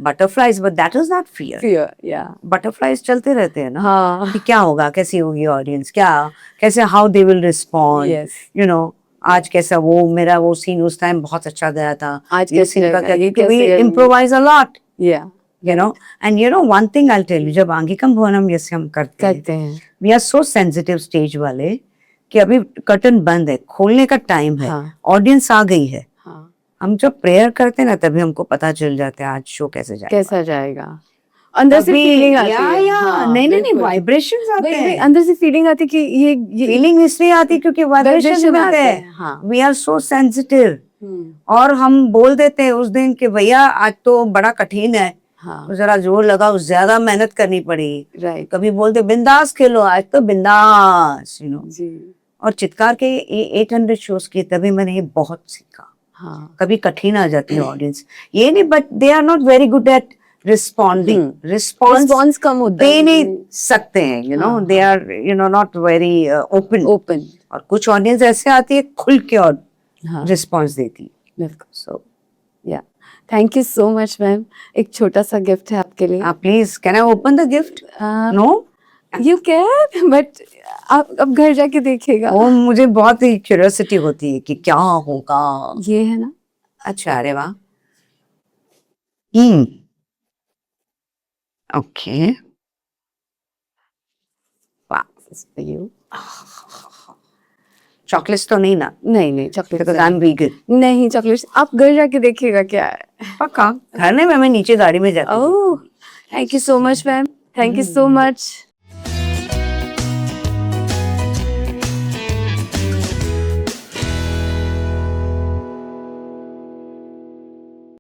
butterflies, but that is not fear. Fear, या बटरफ्लाईज चलते रहते हैं ना, हाँ कि क्या होगा, कैसी होगी ऑडियंस, क्या कैसे, how they will respond, Yes. You know. आज कैसा, वो मेरा वो सीन उस टाइम बहुत अच्छा गया था, आज ये कैसे सीन का लगा, क्या, ये क्योंकि कैसे- we improvise a lot, या you know. And you know one thing I'll tell you, जब आंगिकम भवनम जैसे हम करते करते हैं, we are so sensitive stage वाले, कि अभी कर्टन बंद है, खोलने का टाइम है, हाँ। ऑडियंस आ गई है, हाँ हम जब प्रेयर करते हैं ना, तभी हमको पता चल जाता है आज शो कैसे जाएगा। कैसा जाएगा, अंदर से फीलिंग आती है। या हाँ, नहीं नहीं नहीं, बिल्कुल। वाइब्रेशंस आते वही- वही, हैं। अंदर से फीलिंग आती है कि ये फीलिंग इसलिए आती है क्योंकि वाइब्रेशन Vibration मिलते आते हैं। हैं, हाँ। वी आर सो सेंसिटिव, और हम बोल देते हैं उस दिन कि भैया आज तो बड़ा कठिन है, हाँ तो जरा जोर लगाओ, ज्यादा मेहनत करनी पड़ी। राइट कभी बोलते बिंदास खेलो, आज तो बिंदास, यू नो। जी, और चित्कार के 800 शोज किए, तभी मैंने ये बहुत सीखा। हाँ कभी कठिन आ जाती है ऑडियंस, ये नहीं, but they are not very good at responding. Response कम होता है, दे नहीं सकते हैं, यू नो, हाँ, they are you know not very open. Open, और कुछ ऑडियंस ऐसे आती है खुल के और हाँ रिस्पॉन्स देती। बिल्कुल, सो या thank you so much ma'am. एक छोटा सा गिफ्ट है आपके लिए। Please, can I open the gift? No, you can, but आप अब घर जाके देखिएगा। वो मुझे बहुत ही क्यूरियोसिटी होती है कि क्या होगा। ये है ना, अच्छा, अरे वाह। ओके, वाह। यू चॉकलेट्स तो नहीं ना? नहीं नहीं chocolate because I am vegan. नहीं, चॉकलेट आप घर जाके देखिएगा क्या है। पक्का घर नहीं, मैं नीचे गाड़ी में जाती हूँ। Oh thank you so much ma'am, thank you so much.